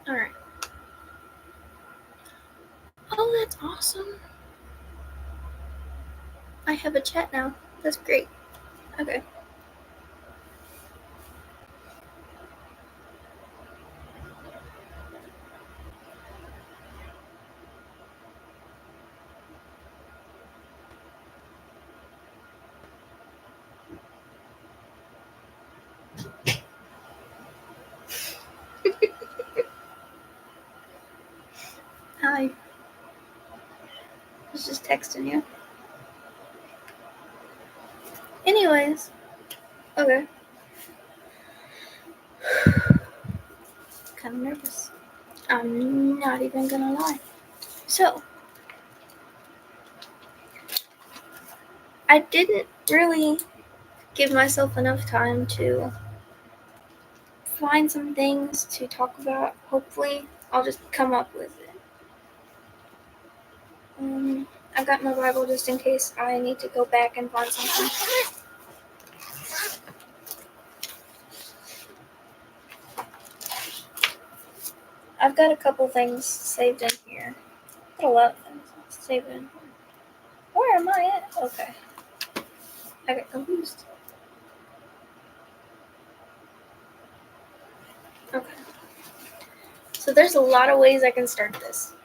Alright. Oh, that's awesome. I have a chat now. That's great. Okay. Hi. I was just texting you. Anyways. Okay. Kind of nervous. I'm not even gonna lie. So, I didn't really give myself enough time to find some things to talk about. Hopefully, I'll just come up with it. I've got my Bible just in case I need to go back and find something. I've got a couple things saved in here. Got a lot of things saved in here. Where am I at? Okay. I got confused. Okay. So there's a lot of ways I can start this.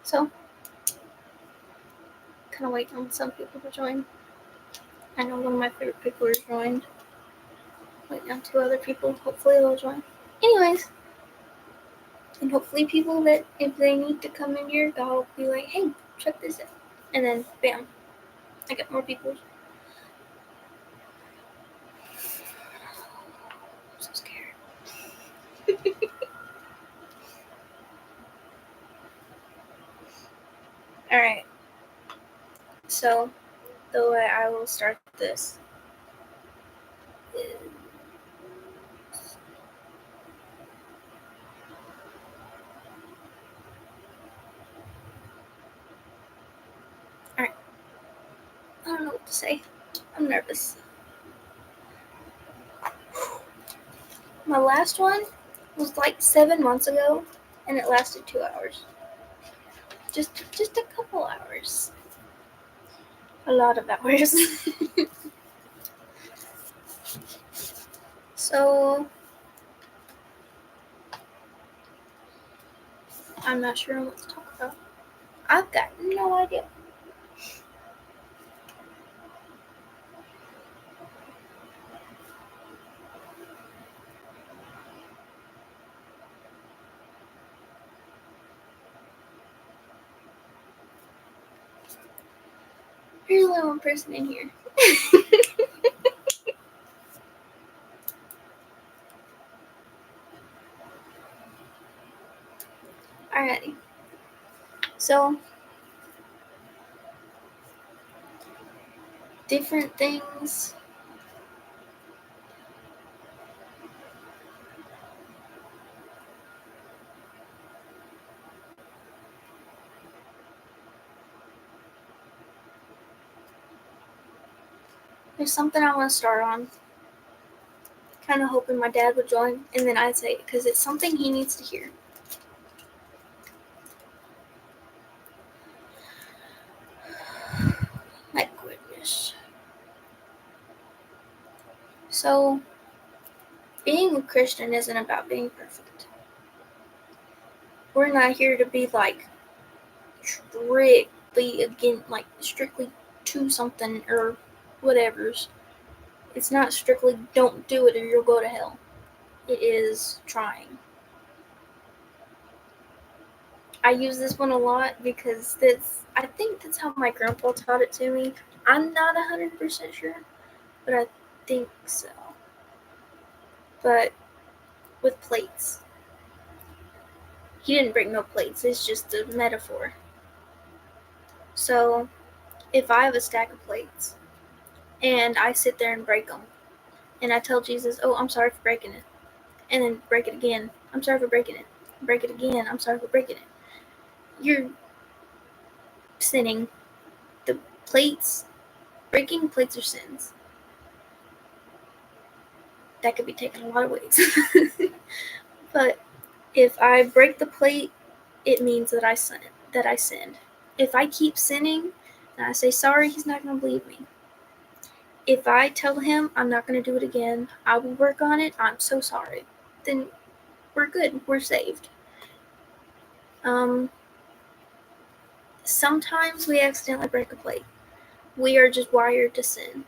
So, kind of waiting on some people to join. I know one of my favorite people has joined. Waiting on 2 other people. Hopefully they'll join. Anyways. And hopefully people that, if they need to come in here, they'll be like, hey, check this out. And then, bam. I got more people. I'm so scared. Alright. So, the way I will start this is... Alright. I don't know what to say. I'm nervous. My last one was like 7 months ago, and it lasted 2 hours. Just a couple hours. A lot of hours. So, I'm not sure what to talk about. I've got no idea. There's only one person in here. Alrighty. So, different things. There's something I want to start on. Kind of hoping my dad would join, and then I'd say, because it's something he needs to hear. My goodness. So, being a Christian isn't about being perfect. We're not here to be like strictly to something or whatever's. It's not strictly don't do it or you'll go to hell. It is trying. I use this one a lot because I think that's how my grandpa taught it to me. I'm not 100% sure, but I think so. But with plates. He didn't bring no plates, it's just a metaphor. So, if I have a stack of plates and I sit there and break them, and I tell Jesus, oh, I'm sorry for breaking it, and then break it again, I'm sorry for breaking it, break it again, I'm sorry for breaking it, you're sinning. The plates, breaking plates are sins. That could be taken a lot of ways. But if I break the plate, it means that I sinned. If I keep sinning and I say sorry, he's not going to believe me. If I tell him I'm not going to do it again, I will work on it, I'm so sorry, then we're good, we're saved. Sometimes we accidentally break a plate. We are just wired to sin.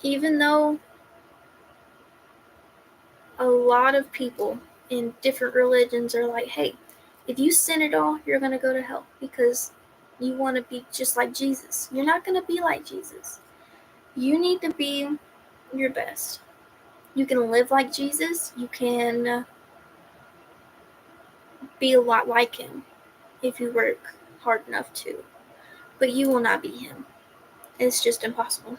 Even though a lot of people in different religions are like, hey, if you sin at all, you're going to go to hell because you want to be just like Jesus. You're not going to be like Jesus. You need to be your best. You can live like Jesus. You can be a lot like him if you work hard enough to. But you will not be him. It's just impossible.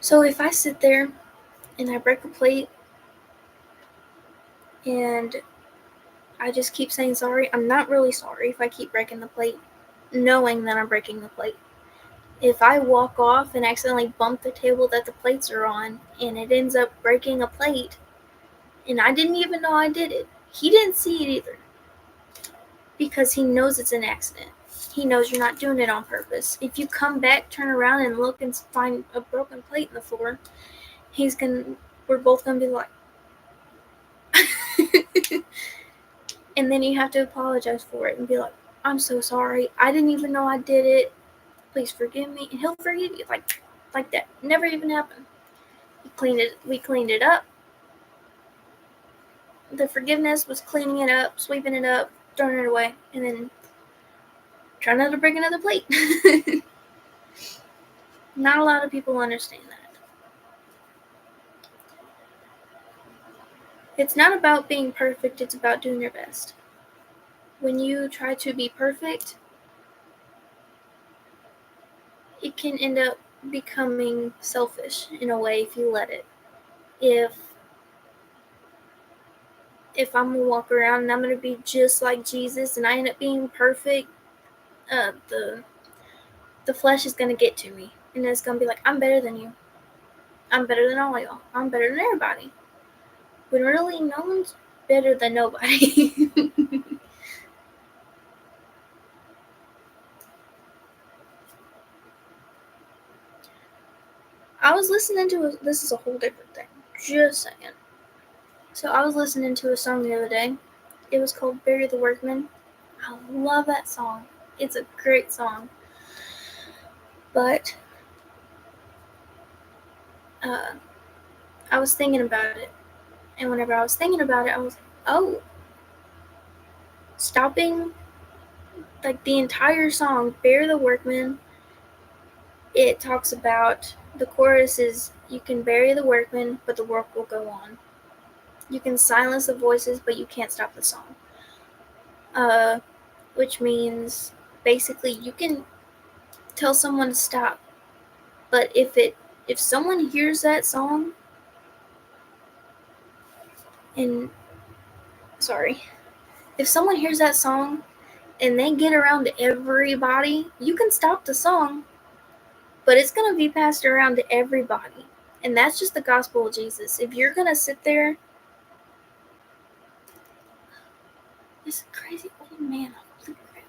So if I sit there and I break a plate and I just keep saying sorry, I'm not really sorry if I keep breaking the plate, knowing that I'm breaking the plate. If I walk off and accidentally bump the table that the plates are on and it ends up breaking a plate and I didn't even know I did it, he didn't see it either because he knows it's an accident. He knows you're not doing it on purpose. If you come back, turn around and look and find a broken plate in the floor, we're both gonna be like, and then you have to apologize for it and be like, I'm so sorry. I didn't even know I did it. Please forgive me. And he'll forgive you like that. Never even happened. We cleaned it up. The forgiveness was cleaning it up, sweeping it up, throwing it away, and then trying not to break another plate. Not a lot of people understand that. It's not about being perfect, it's about doing your best. When you try to be perfect, it can end up becoming selfish in a way if you let it. If I'm gonna walk around and I'm gonna be just like Jesus and I end up being perfect, the flesh is gonna get to me and it's gonna be like, I'm better than you. I'm better than all y'all. I'm better than everybody. When really no one's better than nobody. I was listening to this is a whole different thing. Just saying. So I was listening to a song the other day. It was called Bury the Workman. I love that song. It's a great song. But I was thinking about it. And whenever I was thinking about it, I was like, oh, stopping like the entire song, Bury the Workman, it talks about the chorus is you can bury the workman, but the work will go on. You can silence the voices, but you can't stop the song. Which means basically you can tell someone to stop, but if someone hears that song and if someone hears that song and they get around to everybody, you can stop the song, but it's going to be passed around to everybody. And that's just the gospel of Jesus. If you're going to sit there, this crazy old man, holy crap.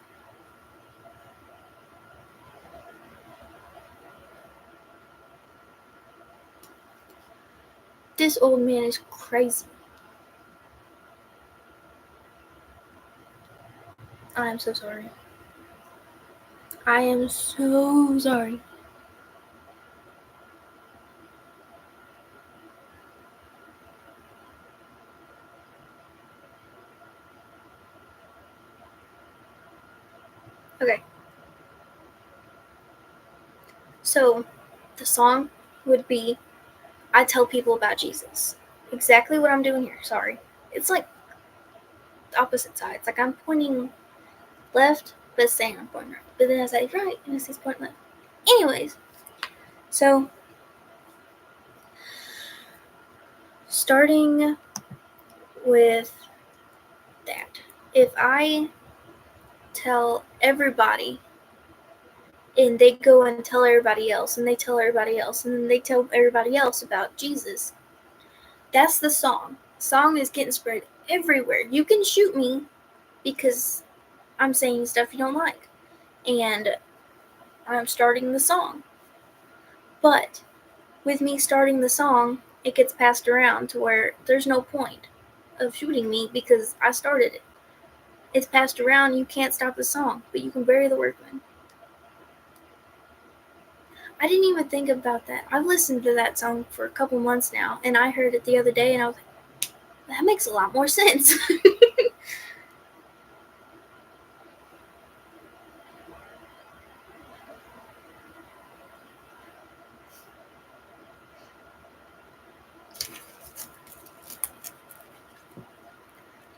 This old man is crazy. I am so sorry. I am so sorry. Okay. So, the song would be I tell people about Jesus. Exactly what I'm doing here. Sorry. It's like opposite sides. Like I'm pointing left, but saying I'm pointing right. But then I say right, and it says pointing left. Anyways, so starting with that, if I tell everybody and they go and tell everybody else and they tell everybody else and then they tell everybody else about Jesus, that's the song. Song is getting spread everywhere. You can shoot me because I'm saying stuff you don't like, and I'm starting the song. But with me starting the song, it gets passed around to where there's no point of shooting me because I started it. It's passed around, you can't stop the song, but you can bury the workman. I didn't even think about that. I've listened to that song for a couple months now, and I heard it the other day, and I was like, that makes a lot more sense.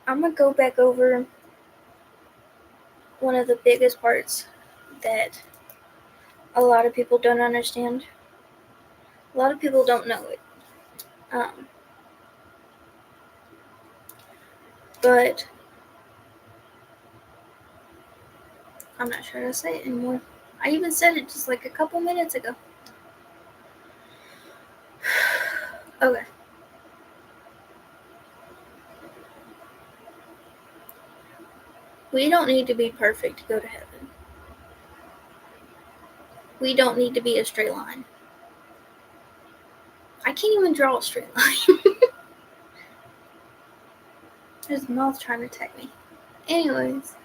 I'm going to go back over one of the biggest parts that a lot of people don't understand. A lot of people don't know it. But I'm not sure how to say it anymore. I even said it just like a couple minutes ago. Okay. We don't need to be perfect to go to heaven. We don't need to be a straight line. I can't even draw a straight line. There's a moth trying to attack me. Anyways.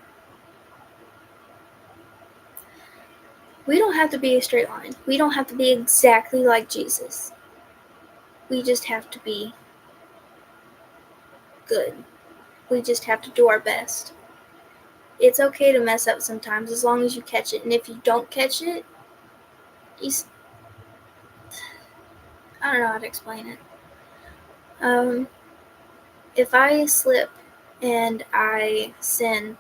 We don't have to be a straight line. We don't have to be exactly like Jesus. We just have to be good. We just have to do our best. It's okay to mess up sometimes as long as you catch it. And if you don't catch it, I don't know how to explain it. If I slip and I sin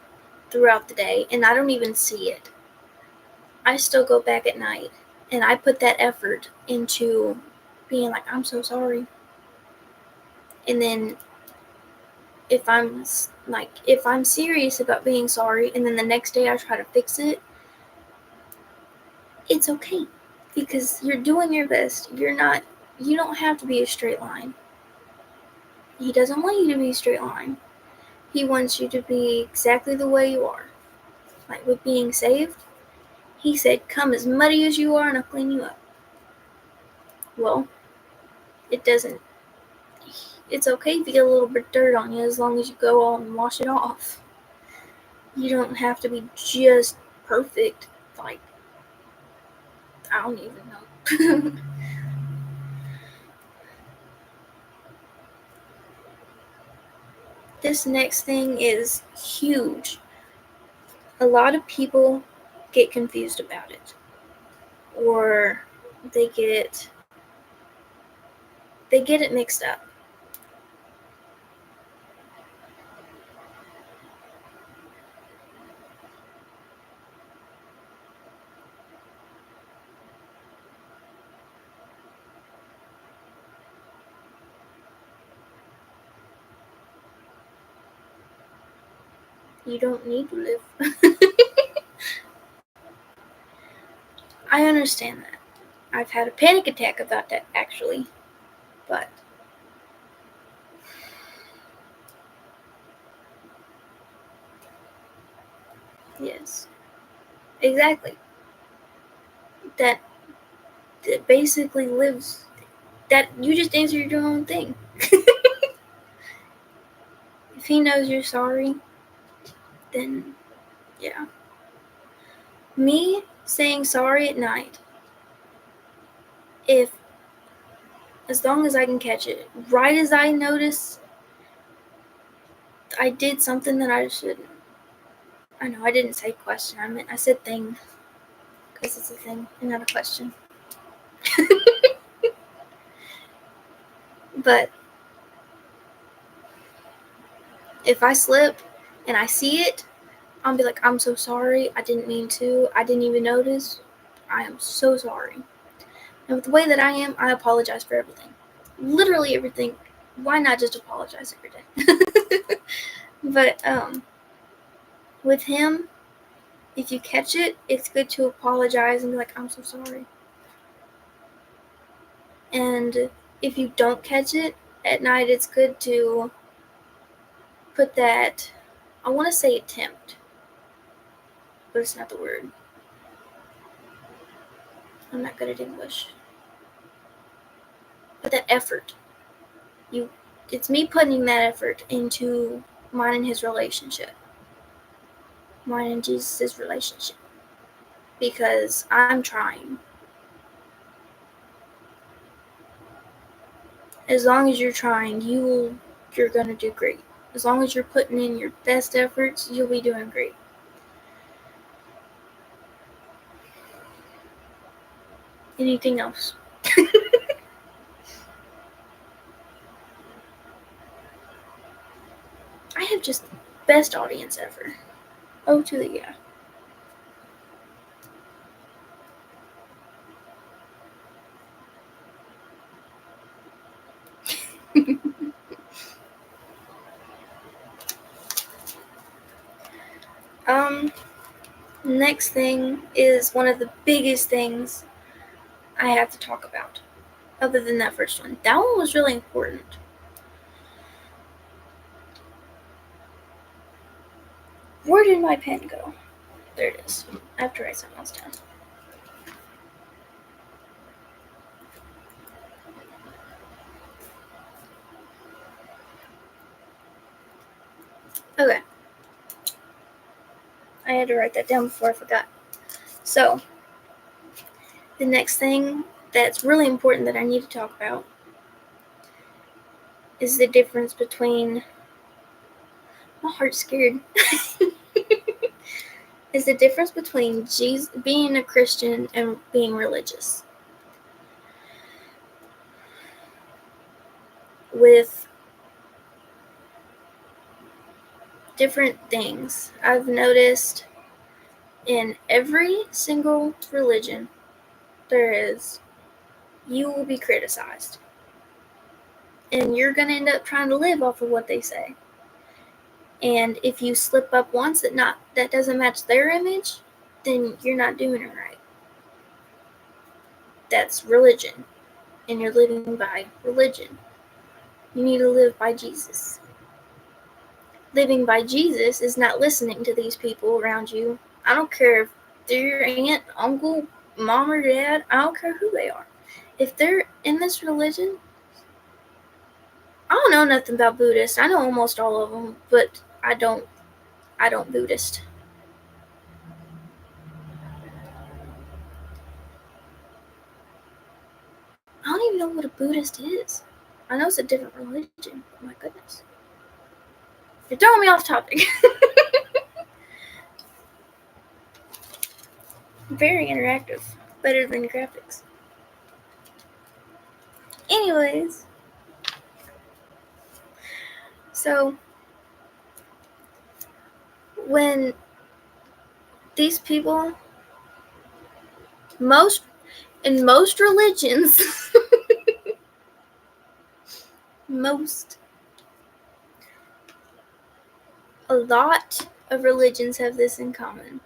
throughout the day and I don't even see it, I still go back at night and I put that effort into being like, I'm so sorry. And then if I'm serious about being sorry and then the next day I try to fix it, it's okay because you're doing your best. You don't have to be a straight line. He doesn't want you to be a straight line. He wants you to be exactly the way you are. Like with being saved, he said, come as muddy as you are and I'll clean you up. Well, it's okay if you get a little bit of dirt on you as long as you go on and wash it off. You don't have to be just perfect. Like, I don't even know. This next thing is huge. A lot of people get confused about it. Or they get it mixed up. You don't need to live. I understand that. I've had a panic attack about that, actually. But yes, exactly. That basically lives. That you just answered your own thing. If he knows you're sorry, then yeah. Me saying sorry at night, as long as I can catch it, right as I notice I did something that I shouldn't. I know I didn't say question. I said thing because it's a thing and not a question. But if I slip and I see it, I'll be like, I'm so sorry. I didn't mean to. I didn't even notice. I am so sorry. And with the way that I am, I apologize for everything. Literally everything. Why not just apologize every day? But with him, if you catch it, it's good to apologize and be like, I'm so sorry. And if you don't catch it at night, it's good to put that, I want to say attempt, but it's not the word. I'm not good at English. But that effort. It's me putting that effort into mine and his relationship. Mine and Jesus' relationship. Because I'm trying. As long as you're trying, you're gonna do great. As long as you're putting in your best efforts, you'll be doing great. Anything else? I have just the best audience ever. Oh, to the yeah. Next thing is one of the biggest things I have to talk about. Other than that first one. That one was really important. Where did my pen go? There it is. I have to write something else down. Okay. I had to write that down before I forgot. So, the next thing that's really important that I need to talk about is the difference between, my heart's scared, is the difference between being a Christian and being religious. With different things, I've noticed in every single religion there is, you will be criticized. And you're going to end up trying to live off of what they say. And if you slip up once that doesn't match their image, then you're not doing it right. That's religion. And you're living by religion. You need to live by Jesus. Living by Jesus is not listening to these people around you. I don't care if they're your aunt, uncle, mom, or dad. I don't care who they are. If they're in this religion, I don't know nothing about Buddhists. I know almost all of them, but I don't Buddhist. I don't even know what a Buddhist is. I know it's a different religion. Oh my goodness. You're throwing me off topic. Very interactive. Better than graphics. Anyways. So, when these people, in most religions, a lot of religions have this in common.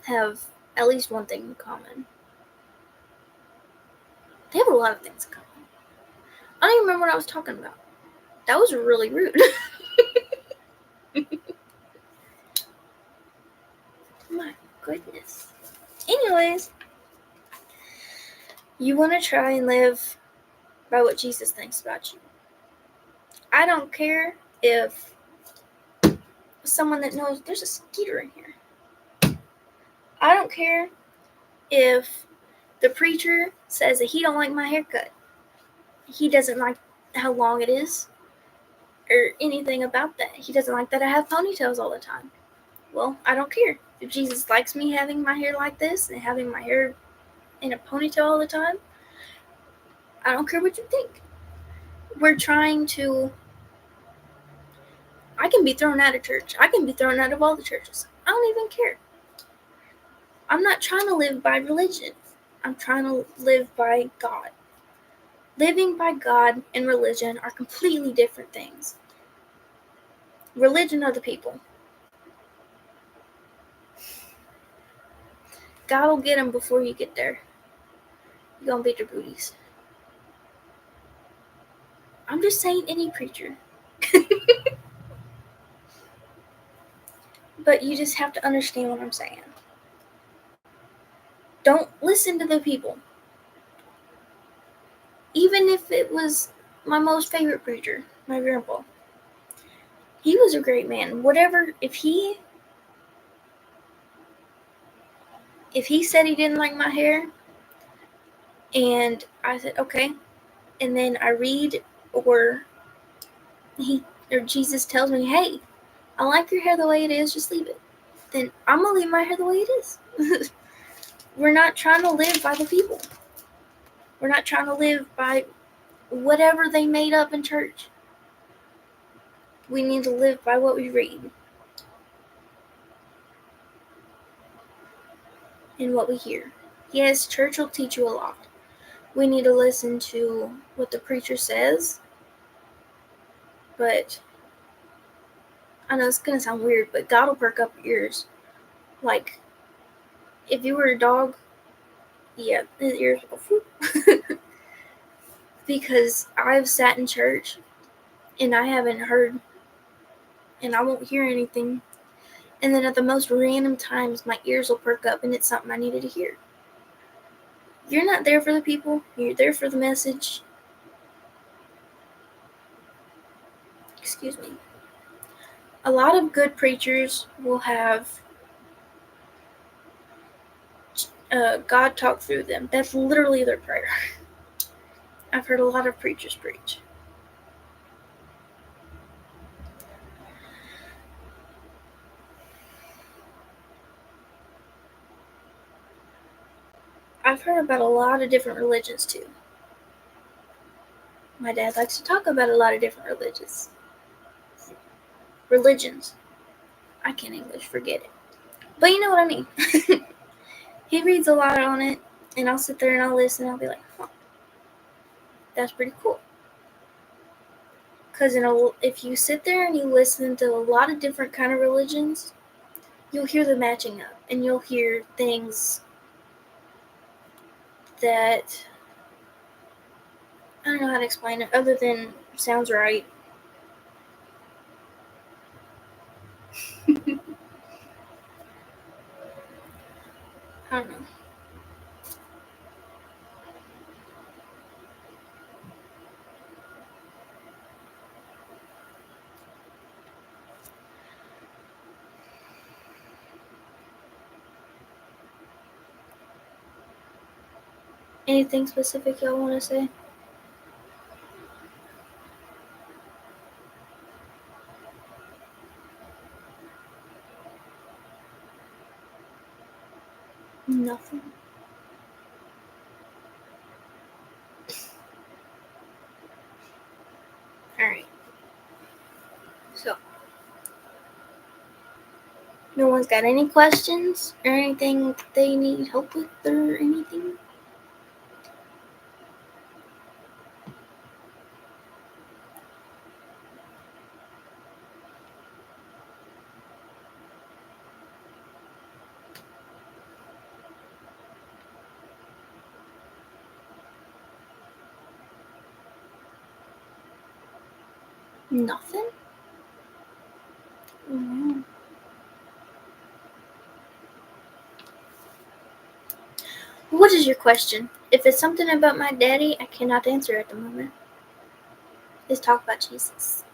Have at least one thing in common. They have a lot of things in common. I don't even remember what I was talking about. That was really rude. My goodness. Anyways, you want to try and live by what Jesus thinks about you. I don't care if someone that knows there's a skeeter in here. I don't care if the preacher says that he don't like my haircut. He doesn't like how long it is or anything about that. He doesn't like that I have ponytails all the time. Well, I don't care. If Jesus likes me having my hair like this and having my hair in a ponytail all the time, I don't care what you think. I can be thrown out of church. I can be thrown out of all the churches. I don't even care. I'm not trying to live by religion. I'm trying to live by God. Living by God and religion are completely different things. Religion are the people. God will get them before you get there. You're going to beat your booties. I'm just saying any preacher. But you just have to understand what I'm saying. Don't listen to the people. Even if it was my most favorite preacher, my grandpa. He was a great man. Whatever, if he said he didn't like my hair, and I said, okay, and then I read, or Jesus tells me, hey, I like your hair the way it is, just leave it. Then I'm going to leave my hair the way it is. We're not trying to live by the people. We're not trying to live by whatever they made up in church. We need to live by what we read and what we hear. Yes, church will teach you a lot. We need to listen to what the preacher says, but I know it's going to sound weird, but God will perk up your ears. Like, if you were a dog, yeah, his ears will go because I've sat in church and I haven't heard and I won't hear anything. And then at the most random times, my ears will perk up and it's something I needed to hear. You're not there for the people. You're there for the message. Excuse me. A lot of good preachers will have God talk through them. That's literally their prayer. I've heard a lot of preachers preach. I've heard about a lot of different religions too. My dad likes to talk about a lot of different religions. I can't English, forget it. But you know what I mean. He reads a lot on it, and I'll sit there and I'll listen and I'll be like, huh, that's pretty cool. Because if you sit there and you listen to a lot of different kind of religions, you'll hear them matching up, and you'll hear things that I don't know how to explain it other than sounds right. I don't know. Anything specific y'all want to say? Nothing. Alright. So, no one's got any questions or anything they need help with or anything? Nothing? Mm-hmm. What is your question? If it's something about my daddy, I cannot answer at the moment. Let's talk about Jesus.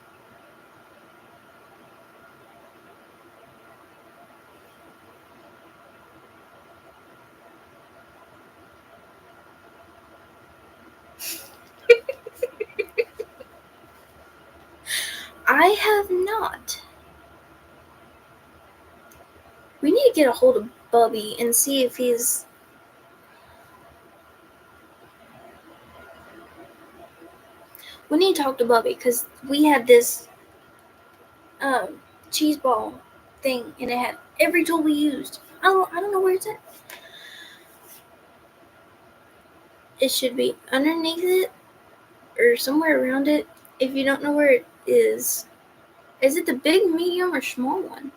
I have not. We need to get a hold of Bubby and see if he's... We need to talk to Bubby because we had this cheese ball thing, and it had every tool we used. I don't know where it's at. It should be underneath it or somewhere around it. If you don't know where it is it the big, medium, or small one?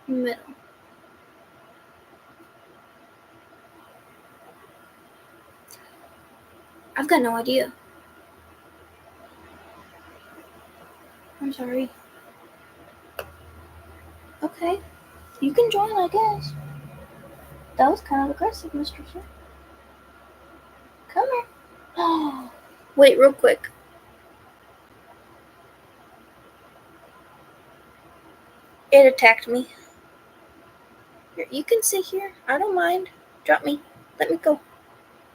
Middle. I've got no idea. I'm sorry. Okay. You can join, I guess. That was kind of aggressive, Mr. Sir. Come here. Oh. Wait, real quick. It attacked me. Here, you can sit here. I don't mind. Drop me. Let me go.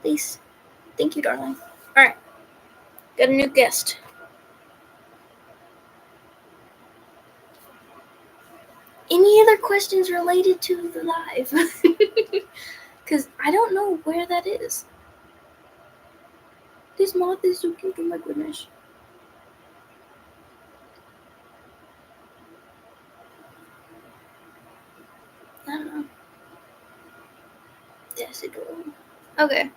Please. Thank you, darling. Alright. Got a new guest. Any other questions related to the live? Because I don't know where that is. This moth is so cute. Oh my goodness. I don't know. That's adorable. Okay.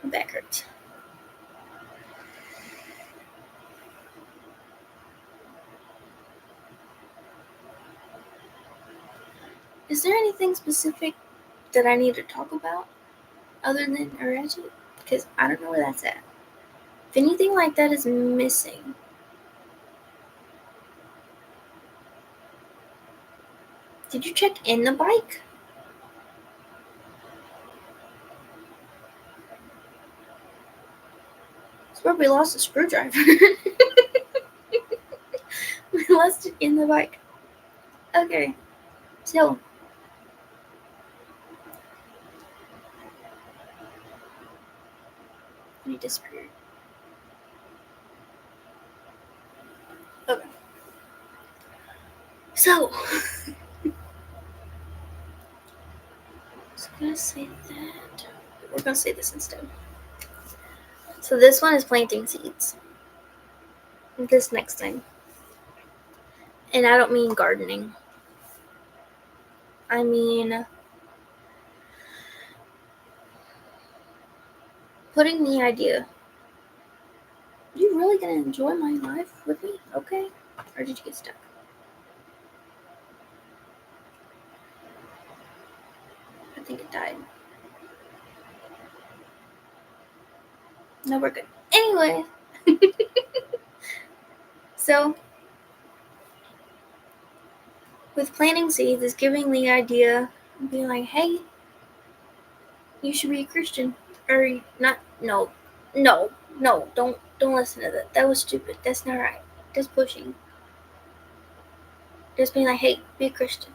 My back hurts. Is there anything specific that I need to talk about other than Ratchet? Because I don't know where that's at. If anything like that is missing. Did you check in the bike? It's where we lost a screwdriver. We lost it in the bike. Okay. So. He disappeared. Okay. So. I was gonna say that. We're gonna say this instead. So this one is planting seeds. This next thing. And I don't mean gardening. I mean putting the idea. You really gonna enjoy my life with me? Okay. Or did you get stuck? I think it died. No, we're good. Anyway. So, with planting seeds is giving the idea and being like, hey, you should be a Christian. Or not, no, don't listen to that. That was stupid. That's not right. That's pushing. Just being like, hey, be a Christian.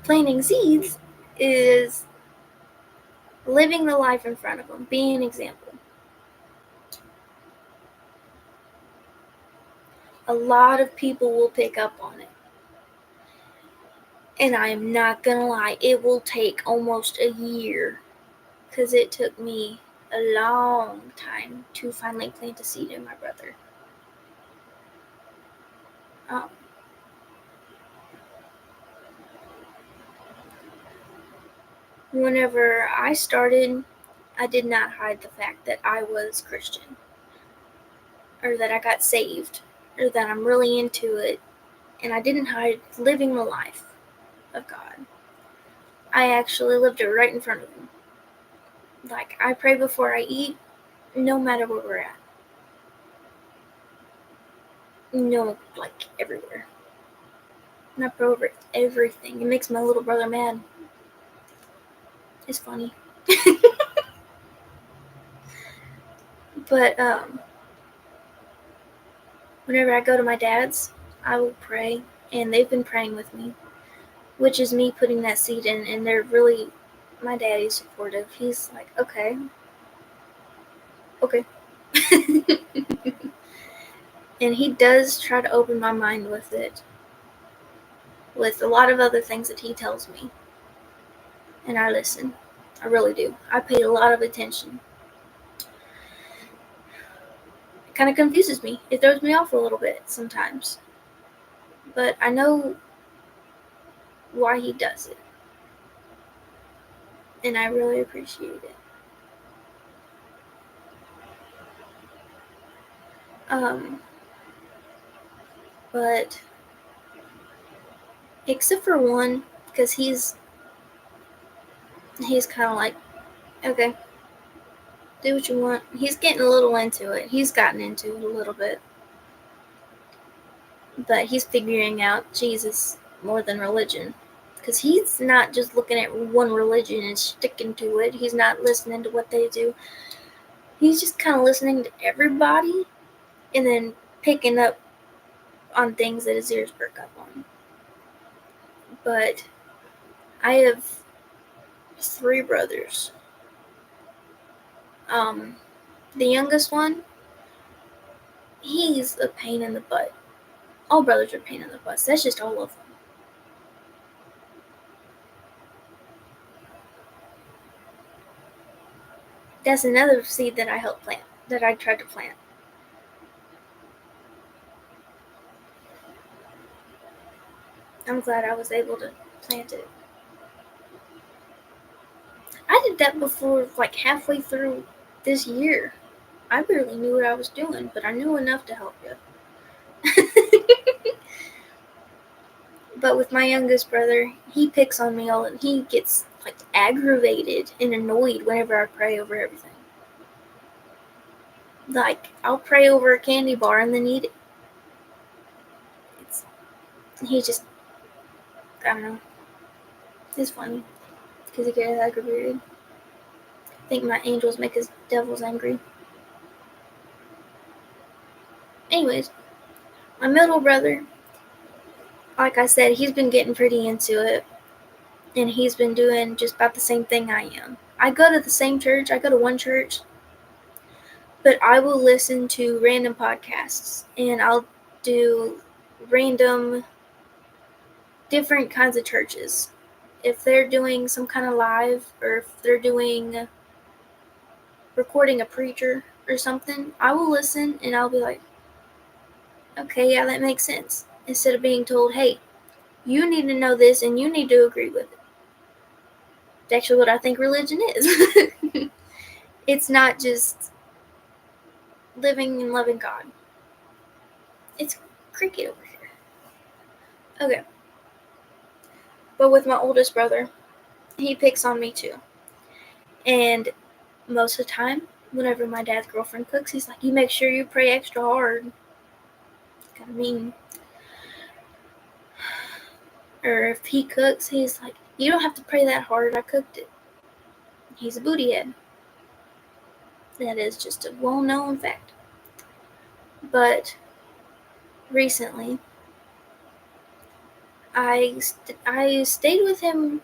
Planting seeds is living the life in front of them, being an example. A lot of people will pick up on it. And I am not gonna lie, it will take almost a year, because it took me a long time to finally plant a seed in my brother. Whenever I started, I did not hide the fact that I was Christian, or that I got saved, or that I'm really into it, and I didn't hide living the life of God. I actually lived it right in front of him. Like, I pray before I eat, no matter where we're at. No, like, everywhere. And I pray over everything. It makes my little brother mad. It's funny. But, whenever I go to my dad's, I will pray, and they've been praying with me, which is me putting that seed in, and they're really, my daddy's supportive. He's like, okay. And he does try to open my mind with it, with a lot of other things that he tells me. And I listen. I really do. I pay a lot of attention. It kind of confuses me. It throws me off a little bit sometimes. But I know why he does it. And I really appreciate it. But except for one, because he's kind of like, okay, do what you want. He's getting a little into it. He's gotten into it a little bit. But he's figuring out Jesus more than religion. Because he's not just looking at one religion and sticking to it. He's not listening to what they do. He's just kind of listening to everybody and then picking up on things that his ears perk up on. But I have 3 brothers. The youngest one, he's a pain in the butt. All brothers are a pain in the butt. That's just all of them. That's another seed that I helped plant, that I tried to plant. I'm glad I was able to plant it. I did that before, like halfway through this year. I barely knew what I was doing, but I knew enough to help you. But with my youngest brother, he picks on me all, and he gets like aggravated and annoyed whenever I pray over everything. Like, I'll pray over a candy bar and then eat it. He just, I don't know. It's funny because he gets aggravated. I think my angels make his devils angry. Anyways, my middle brother, like I said, he's been getting pretty into it. And he's been doing just about the same thing I am. I go to the same church. I go to one church. But I will listen to random podcasts. And I'll do random, different kinds of churches. If they're doing some kind of live, or if they're doing recording a preacher or something, I will listen and I'll be like, okay, yeah, that makes sense. Instead of being told, hey, you need to know this and you need to agree with it. It's actually what I think religion is. It's not just living and loving God. It's cricket over here. Okay. But with my oldest brother, he picks on me too. And most of the time, whenever my dad's girlfriend cooks, he's like, you make sure you pray extra hard. It's kind of mean. Or if he cooks, he's like, you don't have to pray that hard, I cooked it. He's a booty head. That is just a well-known fact. But recently, I stayed with him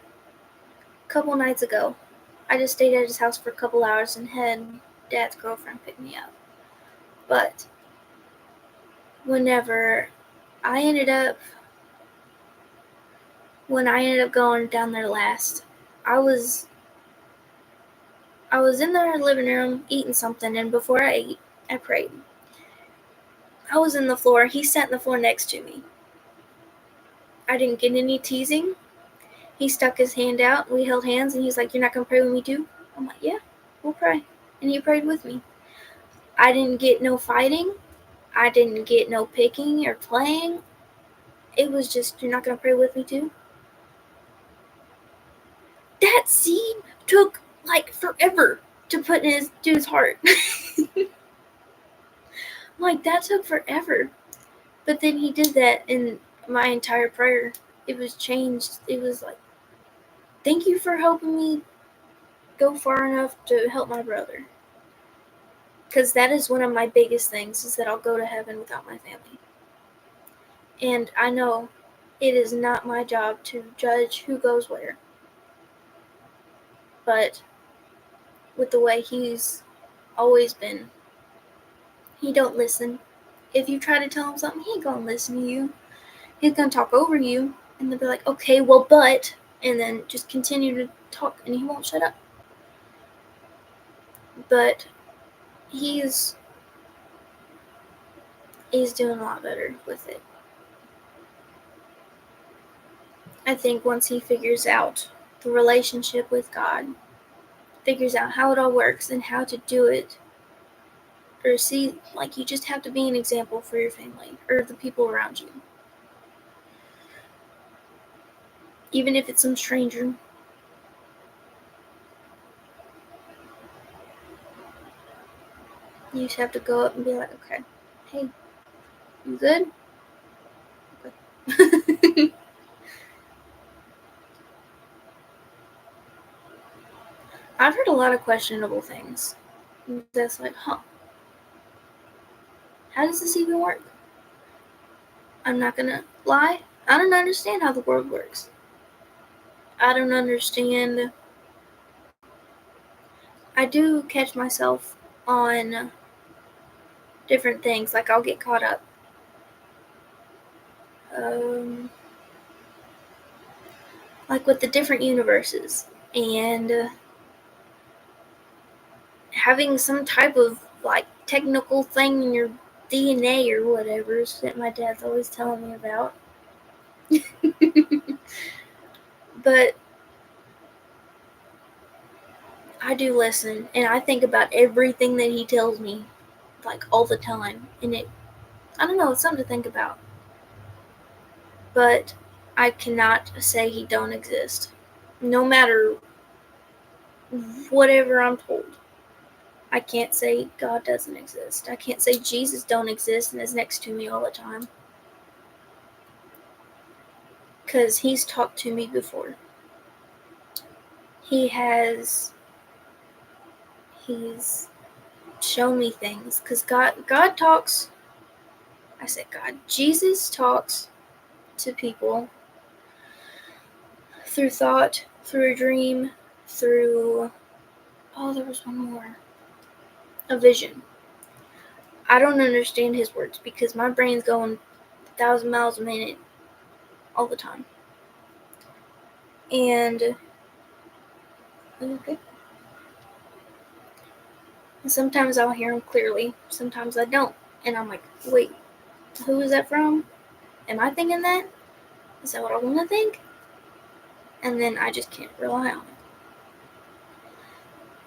a couple nights ago. I just stayed at his house for a couple hours and had dad's girlfriend pick me up. But whenever I ended up going down there last, I was in their living room eating something, and before I ate, I prayed. I was in the floor. He sat in the floor next to me. I didn't get any teasing. He stuck his hand out. We held hands, and he's like, you're not going to pray with me too? I'm like, yeah, we'll pray. And he prayed with me. I didn't get no fighting. I didn't get no picking or playing. It was just, you're not going to pray with me too? That seed took like forever to put in his dude's heart. Like, that took forever. But then he did that, and my entire prayer, it was changed. It was like, thank you for helping me go far enough to help my brother. Because that is one of my biggest things, is that I'll go to heaven without my family. And I know it is not my job to judge who goes where. But with the way he's always been, He don't listen. If you try to tell him something, he ain't gonna listen to you. He's gonna talk over you, and they'll be like, okay, well, but, and then just continue to talk, and he won't shut up. But he's doing a lot better with it. I think once he figures out the relationship with God, figures out how it all works and how to do it, or see, like, you just have to be an example for your family or the people around you. Even if it's some stranger. You just have to go up and be like, okay, hey, you good? Okay. I've heard a lot of questionable things. That's like, huh, how does this even work? I'm not gonna lie, I don't understand how the world works. I don't understand. I do catch myself on different things, like I'll get caught up. Like with the different universes and having some type of like technical thing in your DNA or whatever that my dad's always telling me about. But I do listen, and I think about everything that he tells me, like all the time, and I don't know, it's something to think about. But I cannot say he don't exist, no matter whatever I'm told. I can't say God doesn't exist. I can't say Jesus don't exist and is next to me all the time. Because he's talked to me before. He's shown me things. Because God talks, I said God, Jesus talks to people through thought, through a dream, through, there was one more, a vision. I don't understand his words because my brain's going 1,000 miles a minute all the time. And okay. And sometimes I'll hear him clearly, sometimes I don't. And I'm like, wait, who is that from? Am I thinking that? Is that what I want to think? And then I just can't rely on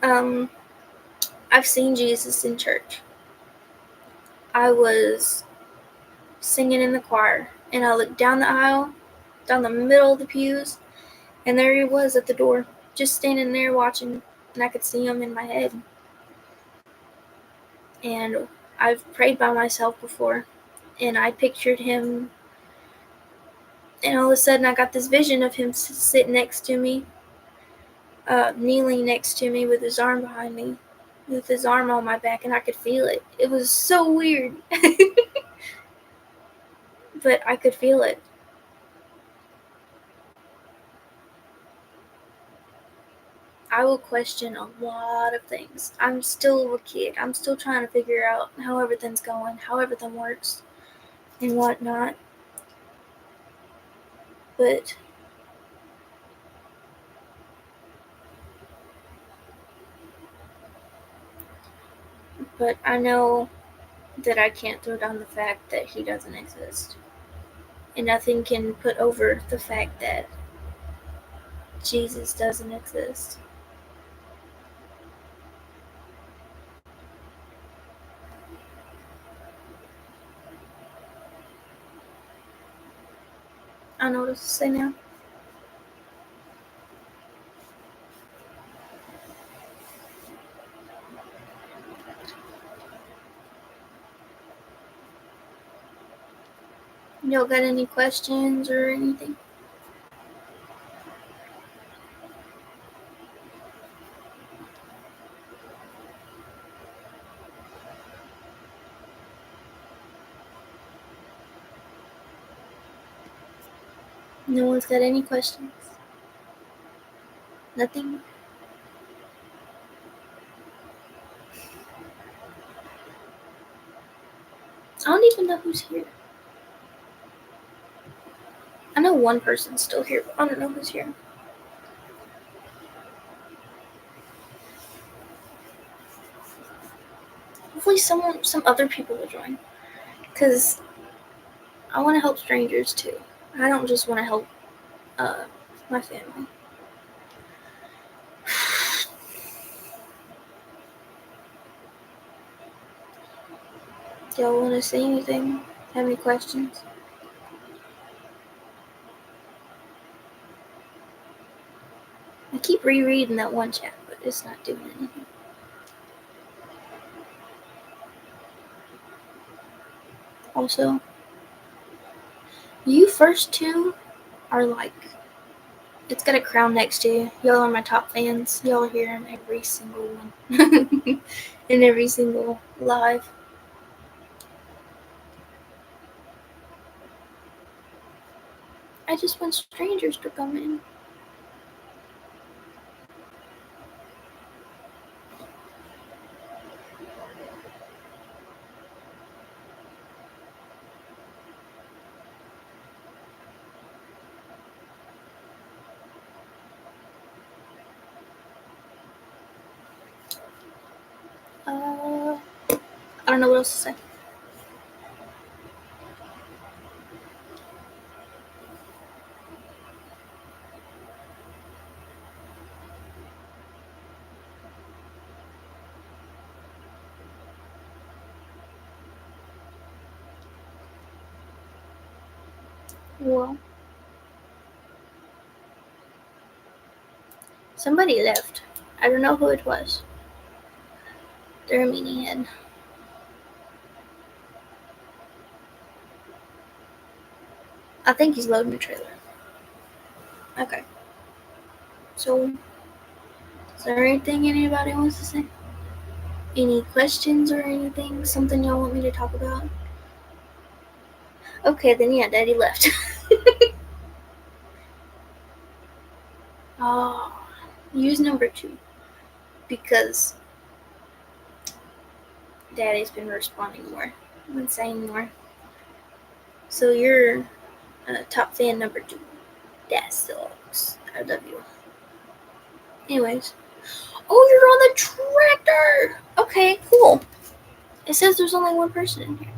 it. I've seen Jesus in church. I was singing in the choir, and I looked down the aisle, down the middle of the pews, and there he was at the door, just standing there watching, and I could see him in my head. And I've prayed by myself before, and I pictured him, and all of a sudden I got this vision of him sitting next to me, kneeling next to me with his arm behind me, with his arm on my back, and I could feel it. It was so weird. But I could feel it. I will question a lot of things. I'm still a kid. I'm still trying to figure out how everything's going, how everything works, and whatnot. But I know that I can't throw down the fact that he doesn't exist. And nothing can put over the fact that Jesus doesn't exist. I know what to say now. Y'all got any questions or anything? No one's got any questions? Nothing? I don't even know who's here. I know one person's still here, but I don't know who's here. Hopefully some other people will join. Because I want to help strangers too. I don't just want to help my family. Do y'all want to say anything? Have any questions? I keep rereading that one chat, but it's not doing anything. Also, you first two are like, it's got a crown next to you. Y'all are my top fans. Y'all are here in every single one. In every single live. I just want strangers to come in. I don't know what else to say. Well, somebody left. I don't know who it was. They're a meaniehead. I think he's loading the trailer. Okay. So, is there anything anybody wants to say? Any questions or anything? Something y'all want me to talk about? Okay, then yeah, Daddy left. Oh, use number 2. Because Daddy's been responding more. And saying more. So you're top fan number 2. That sucks. I love you. Anyways. Oh, you're on the tractor! Okay, cool. It says there's only one person in here.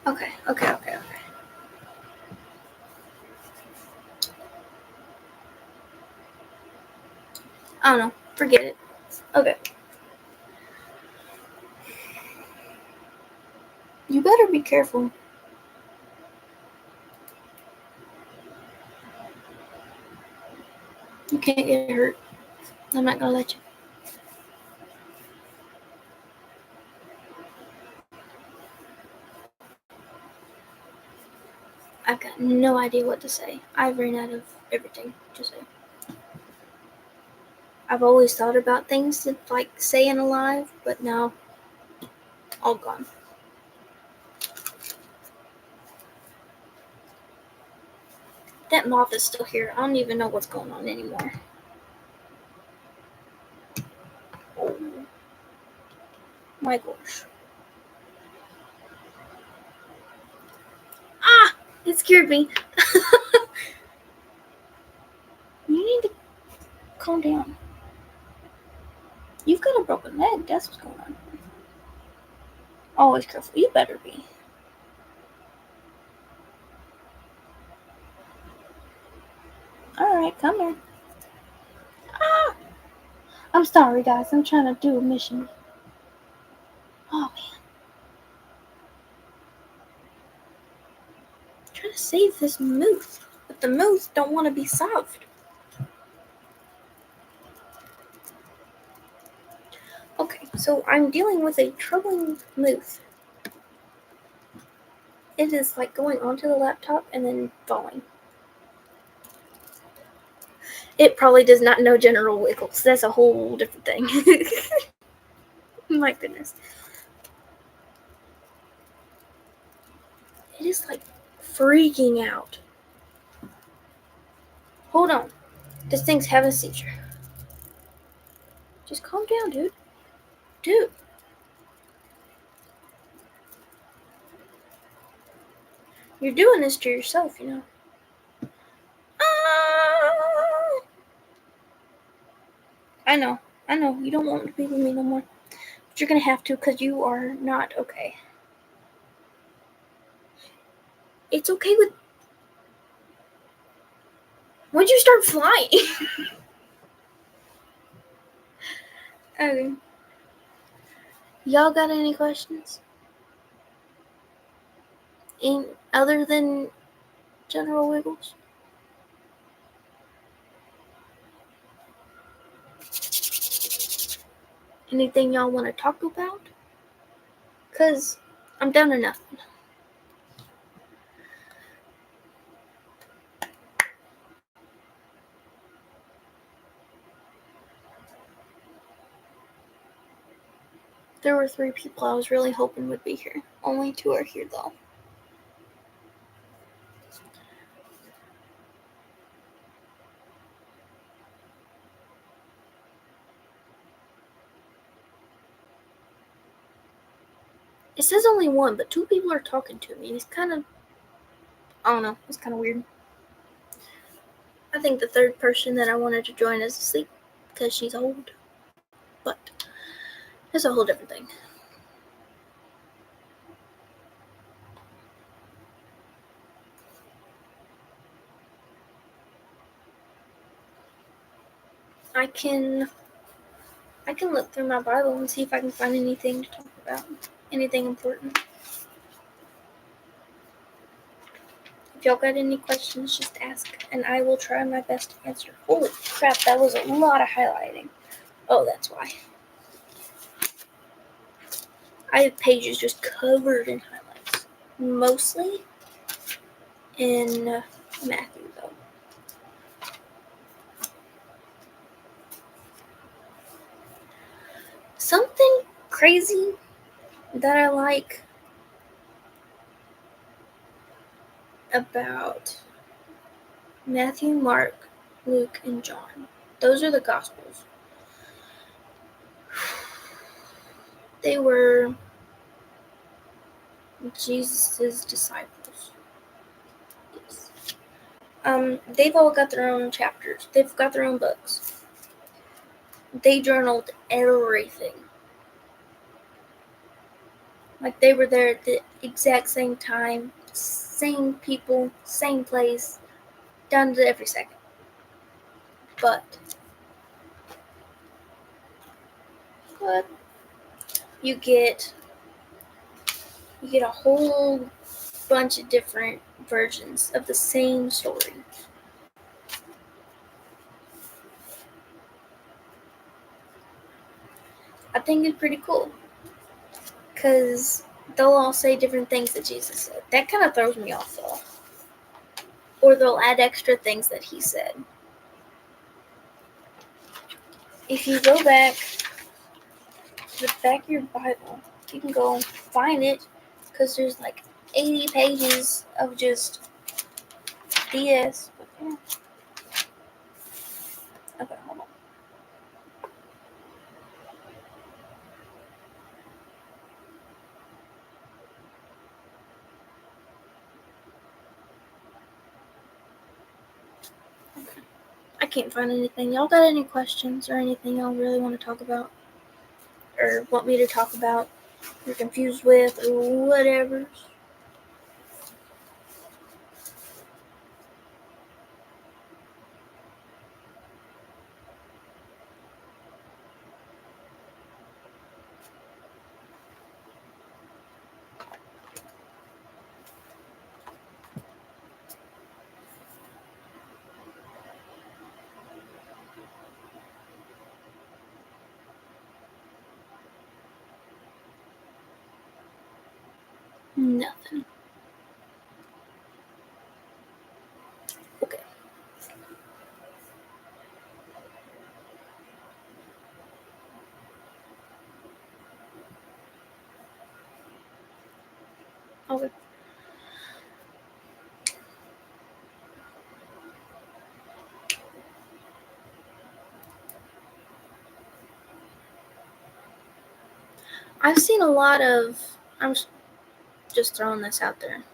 Okay. I don't know. Forget it. Okay. You better be careful. You can't get hurt. I'm not gonna let you. I've got no idea what to say. I've ran out of everything to say. I've always thought about things to say in a live, but now all gone. That moth is still here. I don't even know what's going on anymore. Oh my gosh. Ah! It scared me. You need to calm down. You've got a broken leg. That's what's going on. Always careful. You better be. Alright, come here. Ah! I'm sorry, guys. I'm trying to do a mission. Oh, man. I'm trying to save this moose. But the moose don't want to be solved. Okay, so I'm dealing with a troubling moose. It is going onto the laptop and then falling. It probably does not know General Wiggles. That's a whole different thing. My goodness. It is freaking out. Hold on. This thing's having a seizure. Just calm down, dude. Dude. You're doing this to yourself, you know. I know. You don't want to be with me no more. But you're going to have to because you are not okay. It's okay with... When'd you start flying? Okay. Y'all got any questions? Other than General Wiggles? Anything y'all want to talk about? Because I'm down to nothing. There were 3 people I was really hoping would be here. Only 2 are here, though. It says only 1, but 2 people are talking to me. It's kind of... I don't know. It's kind of weird. I think the 3rd person that I wanted to join is asleep because she's old. But it's a whole different thing. I can look through my Bible and see if I can find anything to talk about. Anything important. If y'all got any questions, just ask, and I will try my best to answer. Holy crap, that was a lot of highlighting. Oh, that's why. I have pages just covered in highlights. Mostly in Matthew, though. Something crazy that I like about Matthew, Mark, Luke, and John. Those are the Gospels. They were Jesus' disciples. Yes. They've all got their own chapters. They've got their own books. They journaled everything. Like they were there at the exact same time, same people, same place, down to every second. But you get a whole bunch of different versions of the same story. I think it's pretty cool because they'll all say different things that Jesus said. That kind of throws me off though. Or they'll add extra things that he said. If you go back to the back of your Bible, you can go find it because there's like 80 pages of just DS. Yeah. Okay, hold on. Okay. I can't find anything. Y'all got any questions or anything y'all really want to talk about? Or want me to talk about? You're confused with or whatever? Nothing. Okay. Okay. I've seen a lot of, I'm just throwing this out there.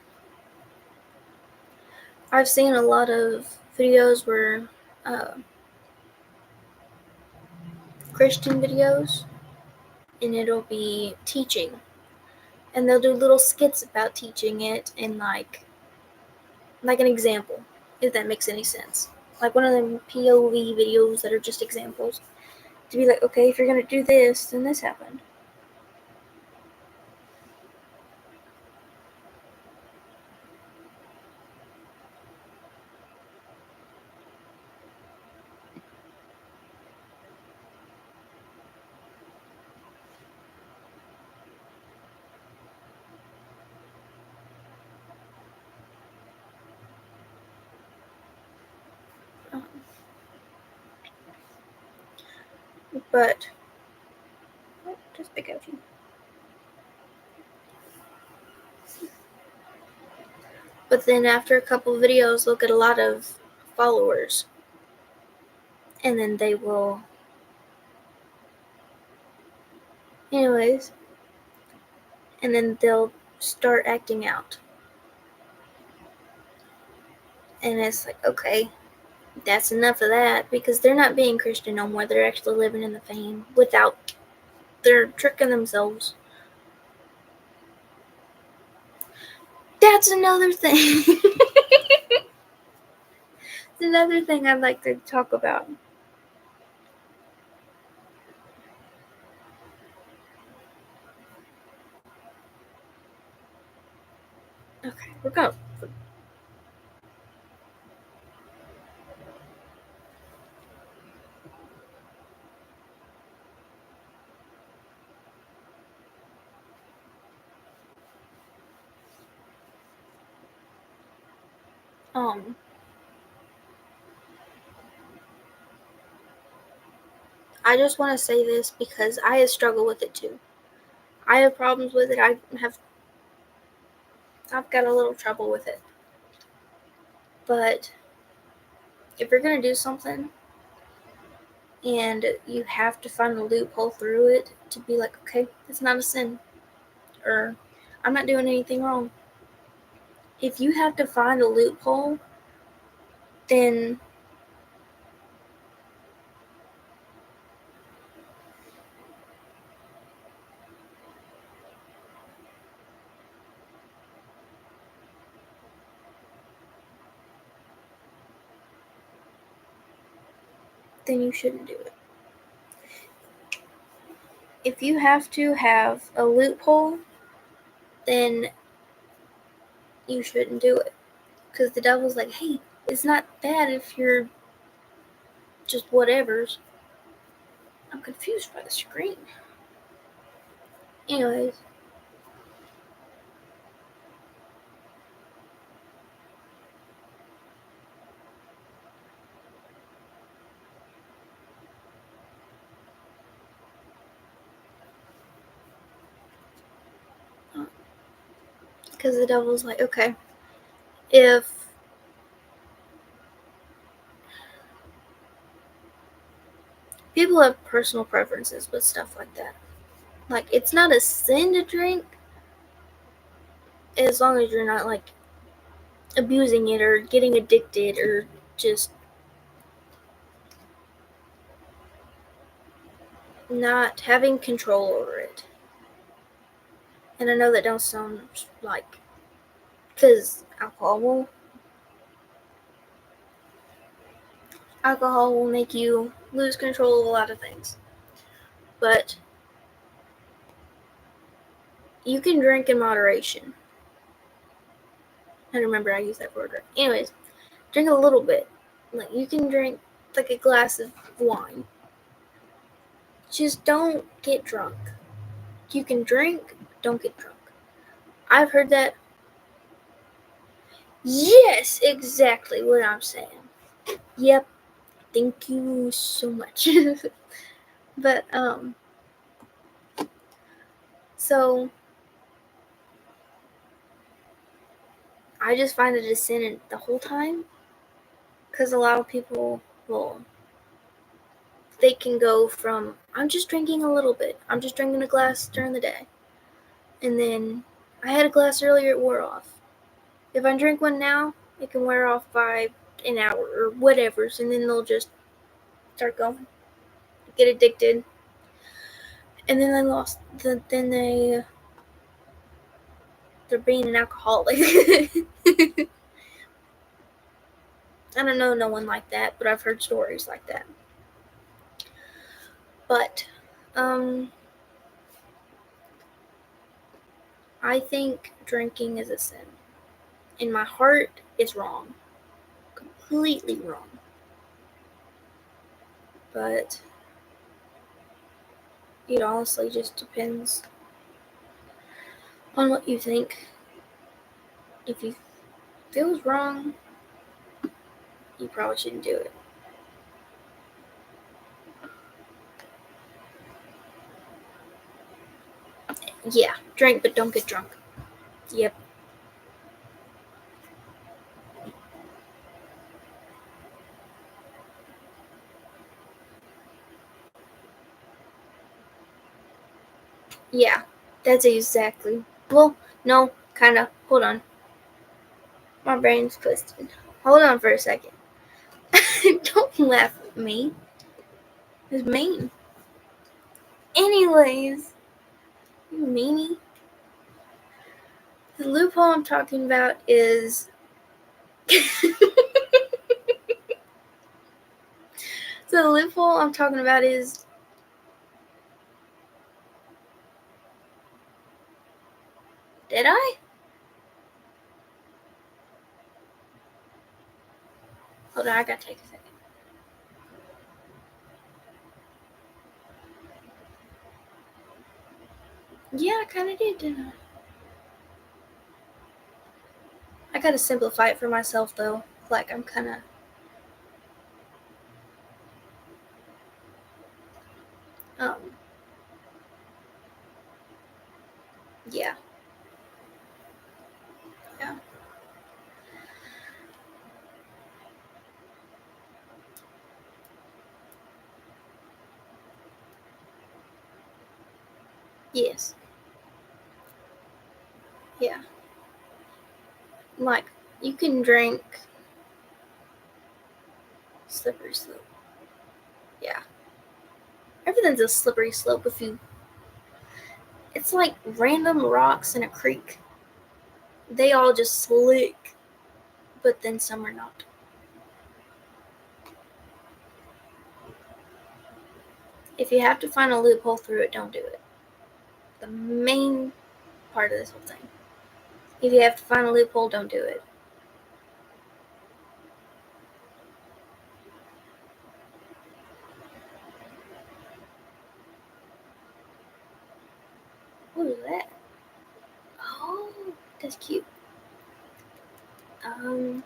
I've seen a lot of videos where Christian videos, and it'll be teaching, and they'll do little skits about teaching it, and like an example, if that makes any sense. Like one of them POV videos that are just examples. To be like, okay, if you're gonna do this, then this happened. But just pick out you. But then after a couple of videos, they'll get a lot of followers, and then they will. Anyways, and then they'll start acting out. And it's like, okay, that's enough of that, because they're not being Christian no more. They're actually living in the fame without, they're tricking themselves. That's another thing. It's another thing I'd like to talk about. Okay, we're going. I just want to say this because I have struggled with it too. I have problems with it. I've got a little trouble with it. But if you're gonna do something and you have to find a loophole through it to be like, okay, it's not a sin, or I'm not doing anything wrong. If you have to find a loophole, then you shouldn't do it. If you have to have a loophole, then you shouldn't do it. Because the devil's like, hey, it's not bad if you're just whatevers. I'm confused by the screen. Anyways. Because the devil's like, okay, if people have personal preferences with stuff like that, like, it's not a sin to drink as long as you're not, like, abusing it or getting addicted or just not having control over it. And I know that don't sound like, because alcohol will make you lose control of a lot of things. But you can drink in moderation. I remember I used that word right. Anyways, drink a little bit. Like, you can drink like a glass of wine. Just don't get drunk. You can drink, don't get drunk. I've heard that. Yes, exactly what I'm saying. Yep. Thank you so much. But so I just find it a sin the whole time, because a lot of people will they can go from, I'm just drinking a little bit. I'm just drinking a glass during the day. And then I had a glass earlier, it wore off. If I drink one now, it can wear off by an hour or whatever. And then they'll just start going, get addicted. And then they're being an alcoholic. I don't know no one like that, but I've heard stories like that. But, I think drinking is a sin. In my heart, it's wrong. Completely wrong. But it honestly just depends on what you think. If you feel it's wrong, you probably shouldn't do it. Yeah, drink but don't get drunk. Yep. Yeah, that's exactly. Well, no, kinda. Hold on. My brain's twisted. Hold on for a second. Don't laugh at me. It's mean. Anyways, you meanie. The loophole I'm talking about is So the loophole I'm talking about is did I? Hold on, I gotta take a second. Yeah, I kinda did, didn't I? I gotta simplify it for myself though. Like I'm kinda um yeah. Yeah. Yes. Yeah. Like you can drink slippery slope. Yeah. Everything's a slippery slope if you it's like random rocks in a creek. They all just slick, but then some are not. If you have to find a loophole through it, don't do it. The main part of this whole thing. If you have to find a loophole, don't do it. What is that? Oh, that's cute. Alright.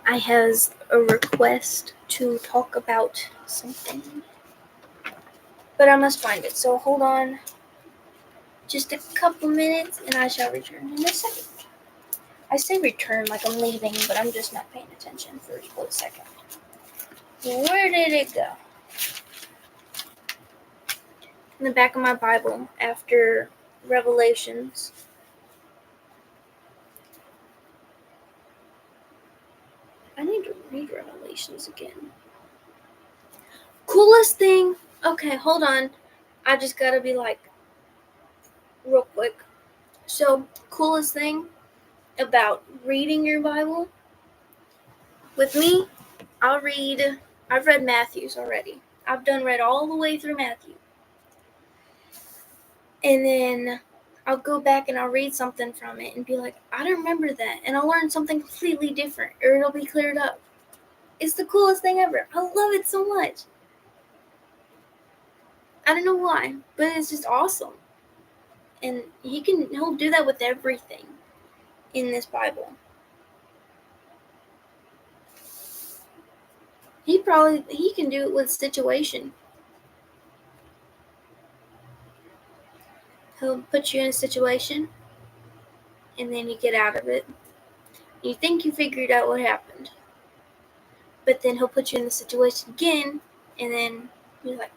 I has a request to talk about something. But I must find it, so hold on just a couple minutes and I shall return in a second. I say return like I'm leaving, but I'm just not paying attention for a split second. Where did it go? In the back of my Bible, after Revelations. I need to read Revelations again. Coolest thing. Okay, hold on. I just gotta be like, real quick. So, coolest thing about reading your Bible with me, I've read Matthew's already. I've read all the way through Matthew. And then I'll go back and I'll read something from it and be like, I don't remember that. And I'll learn something completely different or it'll be cleared up. It's the coolest thing ever. I love it so much. I don't know why, but it's just awesome. And he'll do that with everything in this Bible. He can do it with situation. He'll put you in a situation and then you get out of it. You think you figured out what happened. but then he'll put you in the situation again, and then you're like,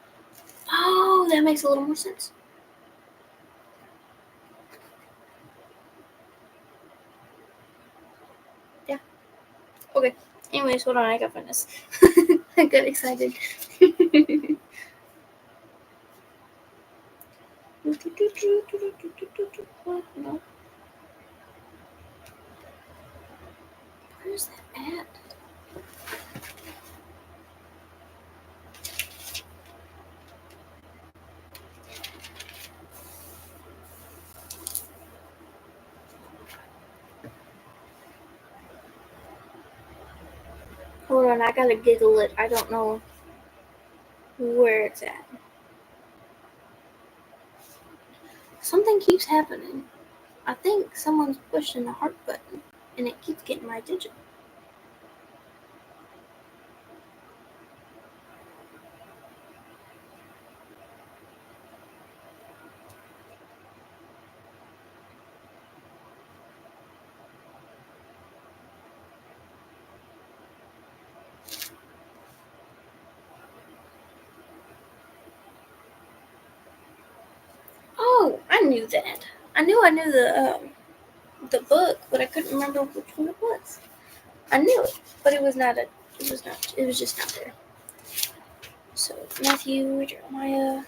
oh, that makes a little more sense. Yeah. Okay. Anyways, hold on, I got this. I got excited. No. Where's that at? Hold on, I gotta giggle it. I don't know where it's at. Something keeps happening. I think someone's pushing the heart button, and it keeps getting my attention. Oh, I knew that. I knew the book, but I couldn't remember which one it was. I knew it, but it was not a. It was not. It was just not there. So Matthew, Jeremiah,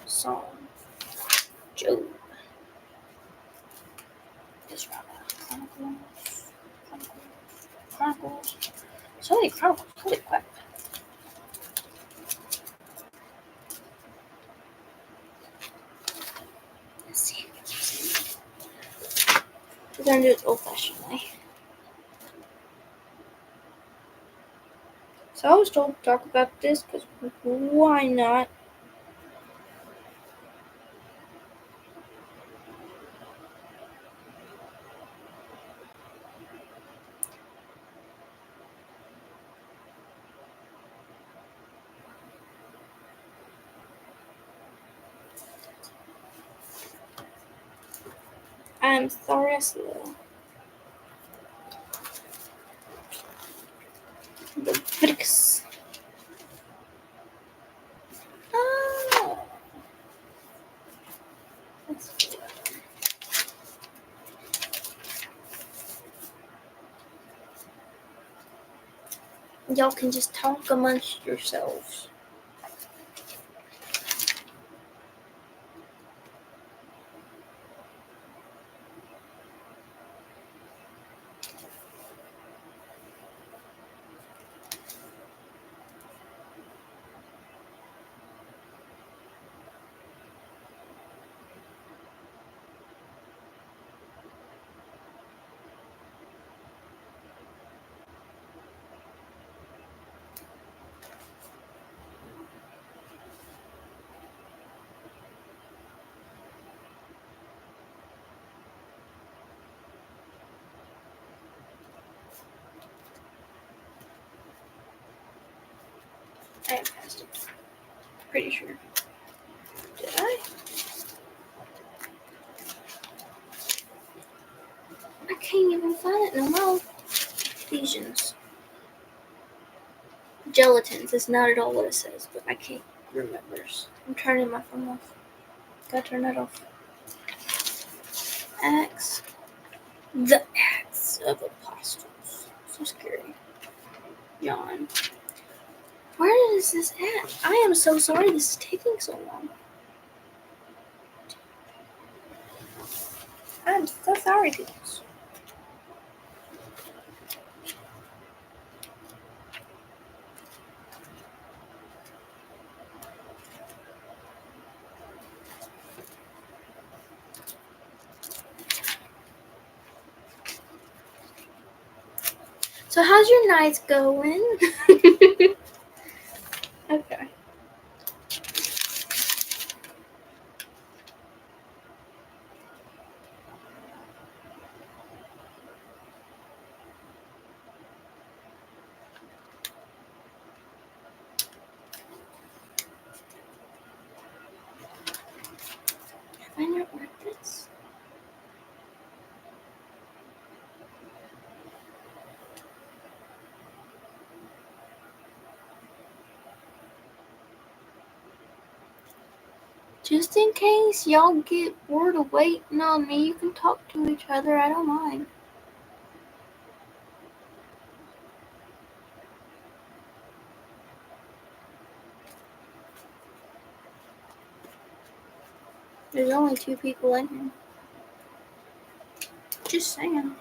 Psalm, Job, Israel, Chronicles. So many Chronicles. Holy crap! Let's see. We're gonna do it the old-fashioned way. So I was told to talk about this because why not? I'm Tharesla. Leviticus. Oh. Y'all can just talk amongst yourselves. I have passed it. Pretty sure. Did I? I can't even find it no more. Ephesians. Gelatins is not at all what it says, but I can't remember. I'm turning my phone off. Gotta turn that off. Acts. The Acts of Apostles. So scary. John. Where is this at? I am so sorry this is taking so long. I'm so sorry, people. So how's your nights going? Okay. Have I not read this? Just in case y'all get bored of waiting on me, you can talk to each other. I don't mind. There's only 2 people in here. Just saying.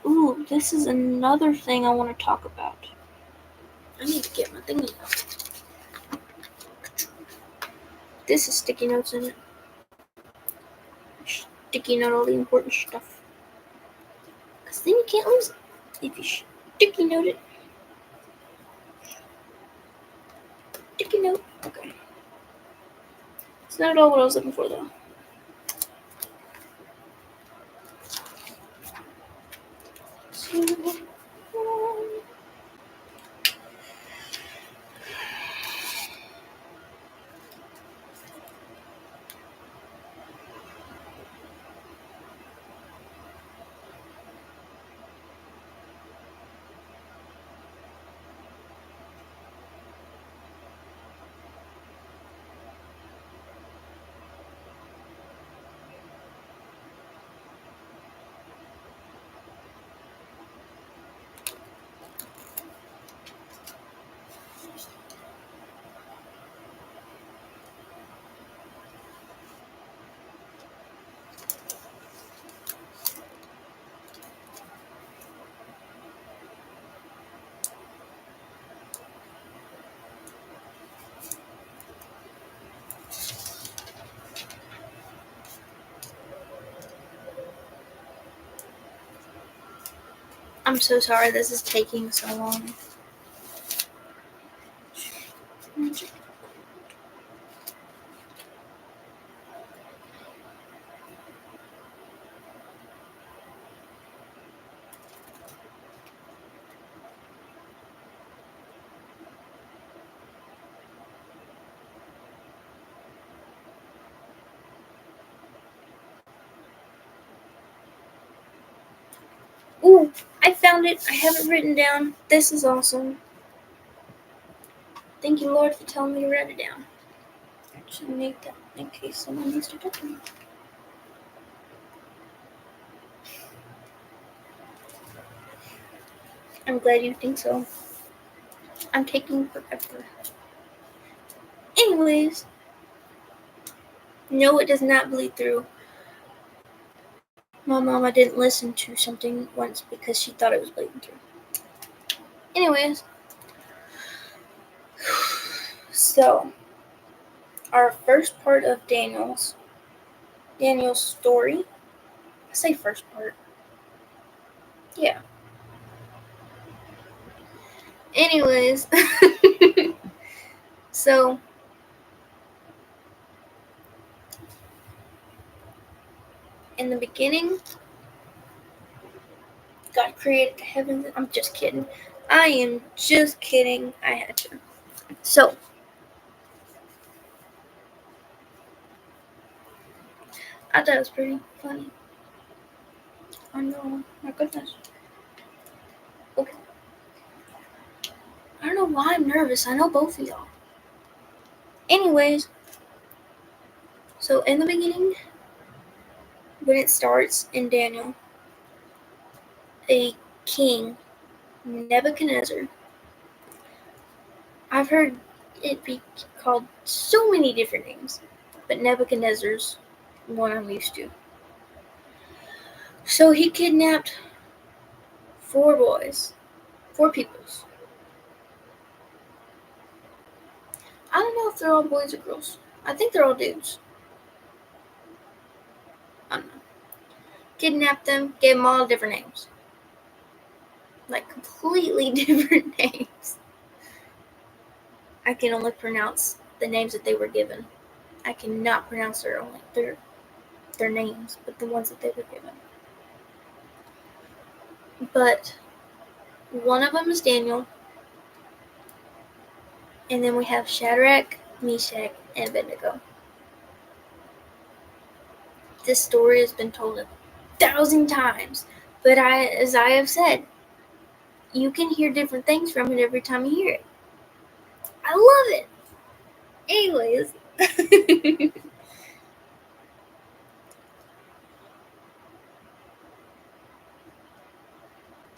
Ooh, this is another thing I want to talk about. I need to get my thingy out. This is sticky notes in it. Sticky note all the important stuff. Because then you can't lose it if you sticky note it. Sticky note. Okay. It's not at all what I was looking for, though. I'm so sorry this is taking so long. Ooh, I found it. I have it written down. This is awesome. Thank you, Lord, for telling me to write it down. I should make that in case someone needs to talk to me. I'm glad you think so. I'm taking forever. Anyways, no, it does not bleed through. My mama didn't listen to something once because she thought it was bleeding through. Anyways, so our first part of Daniel's story. I say first part. Yeah. Anyways, so in the beginning, God created the heavens. I'm just kidding. I am just kidding. I had to. So, I thought it was pretty funny. I know. My goodness. Okay. I don't know why I'm nervous. I know both of y'all. Anyways, so in the beginning, when it starts in Daniel, a king, Nebuchadnezzar. I've heard it be called so many different names, but Nebuchadnezzar's one I'm used to. So he kidnapped 4 peoples. I don't know if they're all boys or girls. I think they're all dudes. I don't know. kidnapped them, gave them all different names. Like, completely different names. I can only pronounce the names that they were given. I cannot pronounce their names, but the ones that they were given. But one of them is Daniel, and then we have Shadrach, Meshach, and Abednego. This story has been told 1,000 times, but as I have said, you can hear different things from it every time you hear it. I love it. Anyways.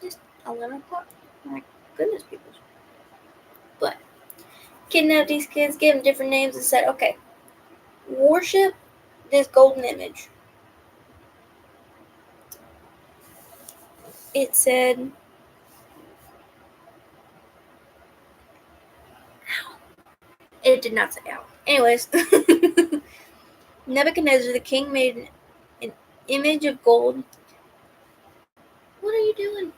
Just 11 o'clock. My goodness, people. But kidnapped these kids, gave them different names, and said, okay, worship this golden image. It said, ow. It did not say ow. Anyways, Nebuchadnezzar the king made an image of gold. What are you doing?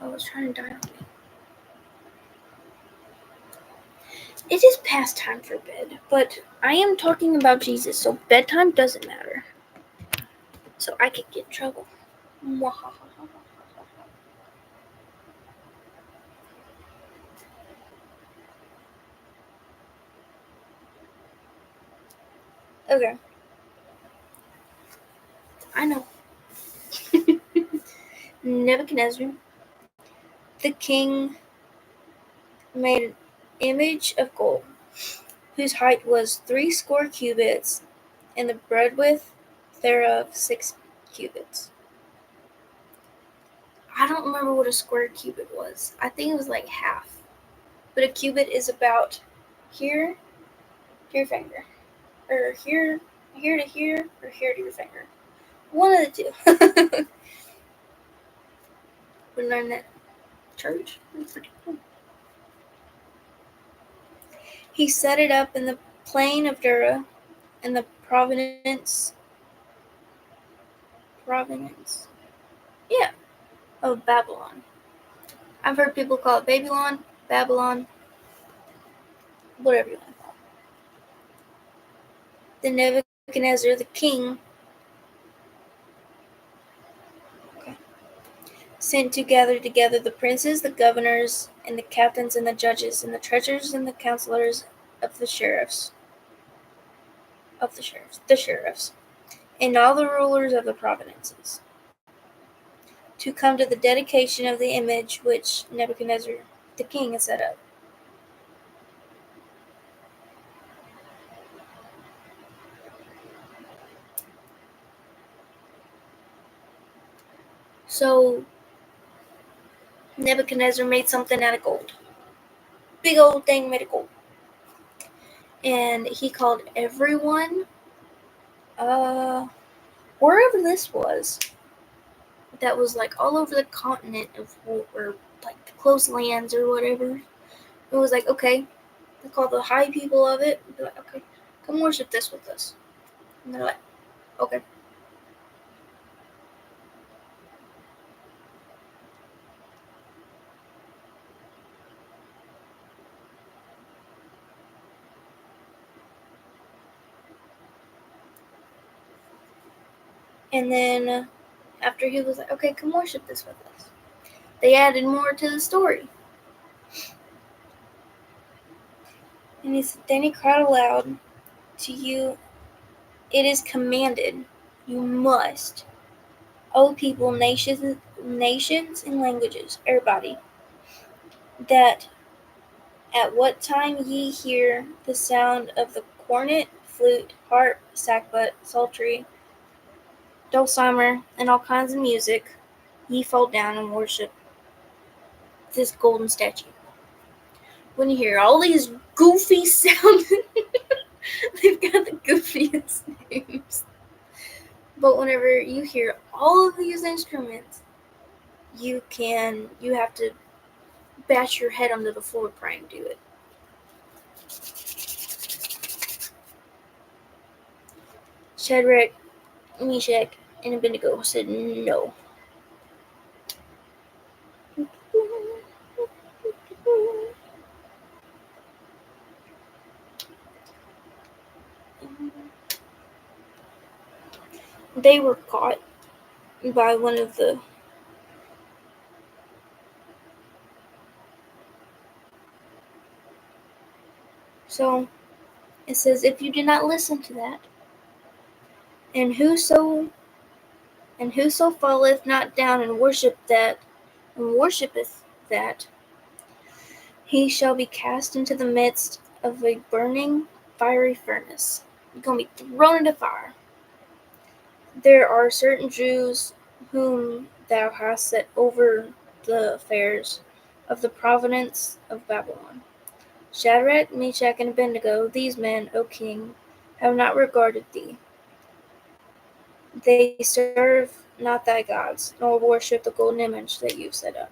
I was trying to die on me. It is past time for bed, but I am talking about Jesus, so bedtime doesn't matter. So I could get in trouble. Okay. I know. Nebuchadnezzar, the king, made an image of gold, whose height was 60 cubits, and the breadth thereof 6 cubits. I don't remember what a square cubit was. I think it was like half. But a cubit is about here to your finger. Or here to here, or here to your finger. One of the two. We learned that church. That's pretty cool. He set it up in the plain of Dura in the province. Yeah, of Babylon. I've heard people call it Babylon, whatever you want to call it. Then Nebuchadnezzar the king sent to gather together the princes, the governors, and the captains, and the judges, and the treasurers, and the counselors of the sheriffs, and all the rulers of the provinces, to come to the dedication of the image which Nebuchadnezzar the king had set up. So Nebuchadnezzar made something out of gold. Big old thing made of gold. And he called everyone, wherever this was, that was like all over the continent of, or like the close lands or whatever. It was like, okay, they call the high people of it. Be like, okay, come worship this with us. And they're like, okay. And then after he was like, okay, come worship this with us, they added more to the story. And then he cried aloud, to you it is commanded, you must, O people, nations and languages, everybody, that at what time ye hear the sound of the cornet, flute, harp, sackbut, psaltery, dulcimer, and all kinds of music, ye fall down and worship this golden statue. When you hear all these goofy sounds, they've got the goofiest names. But whenever you hear all of these instruments, you have to bash your head onto the floor praying to it. Shadrach, Meshach, And Abednego said no. They were caught by one of the So it says, if you do not listen to that, and whoso falleth not down and worshipeth that, he shall be cast into the midst of a burning fiery furnace. He's going to be thrown into fire. There are certain Jews whom thou hast set over the affairs of the province of Babylon. Shadrach, Meshach, and Abednego, these men, O king, have not regarded thee. They serve not thy gods, nor worship the golden image that you've set up.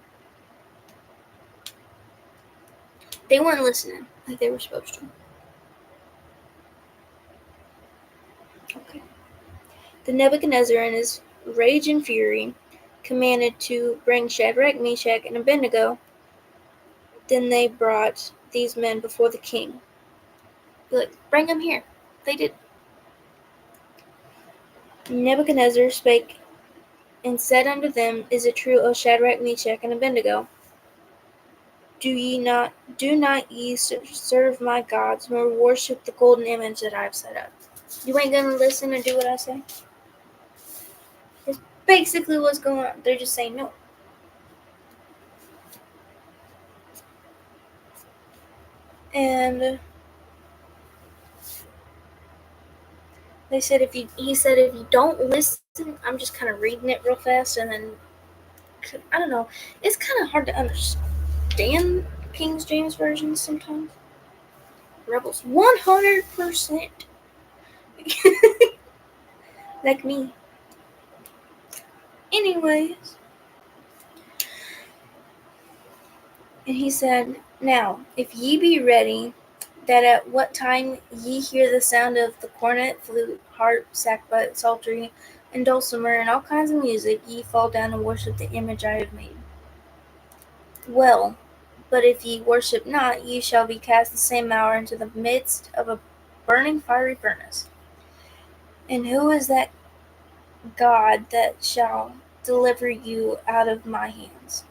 They weren't listening like they were supposed to. Okay. Then Nebuchadnezzar, in his rage and fury, commanded to bring Shadrach, Meshach, and Abednego. Then they brought these men before the king. Be like, bring them here. They did. Nebuchadnezzar spake and said unto them, Is it true, O Shadrach, Meshach, and Abednego? Do not ye serve my gods, nor worship the golden image that I have set up? You ain't gonna listen and do what I say? That's basically what's going on. They're just saying no. And he said if you don't listen, I'm just kind of reading it real fast, and then I don't know. It's kind of hard to understand King James version sometimes. Rebels 100%. Like me. Anyways. And he said, Now, if ye be ready, that at what time ye hear the sound of the cornet, flute, harp, sackbut, psaltery, and dulcimer, and all kinds of music, ye fall down and worship the image I have made. Well, but if ye worship not, ye shall be cast the same hour into the midst of a burning fiery furnace. And who is that God that shall deliver you out of my hands?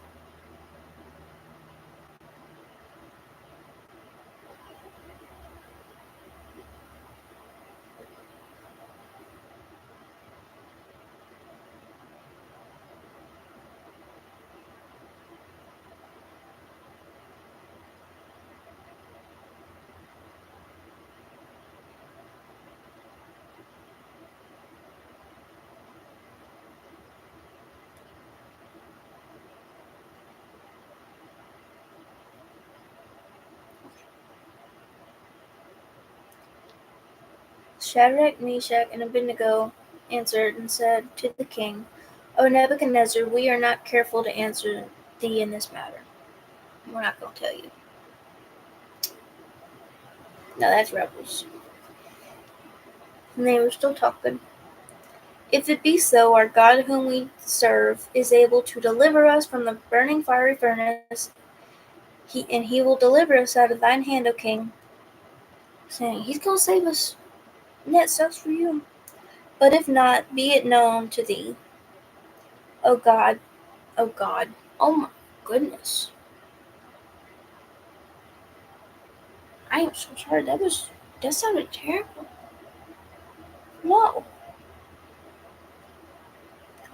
Shadrach, Meshach, and Abednego answered and said to the king, O Nebuchadnezzar, we are not careful to answer thee in this matter. We're not going to tell you. No, that's rebels. And they were still talking. If it be so, our God whom we serve is able to deliver us from the burning fiery furnace, he will deliver us out of thine hand, O king. Saying, he's going to save us. And that sucks for you. But if not, be it known to thee, O God, oh my goodness. I am so sorry. That sounded terrible. No.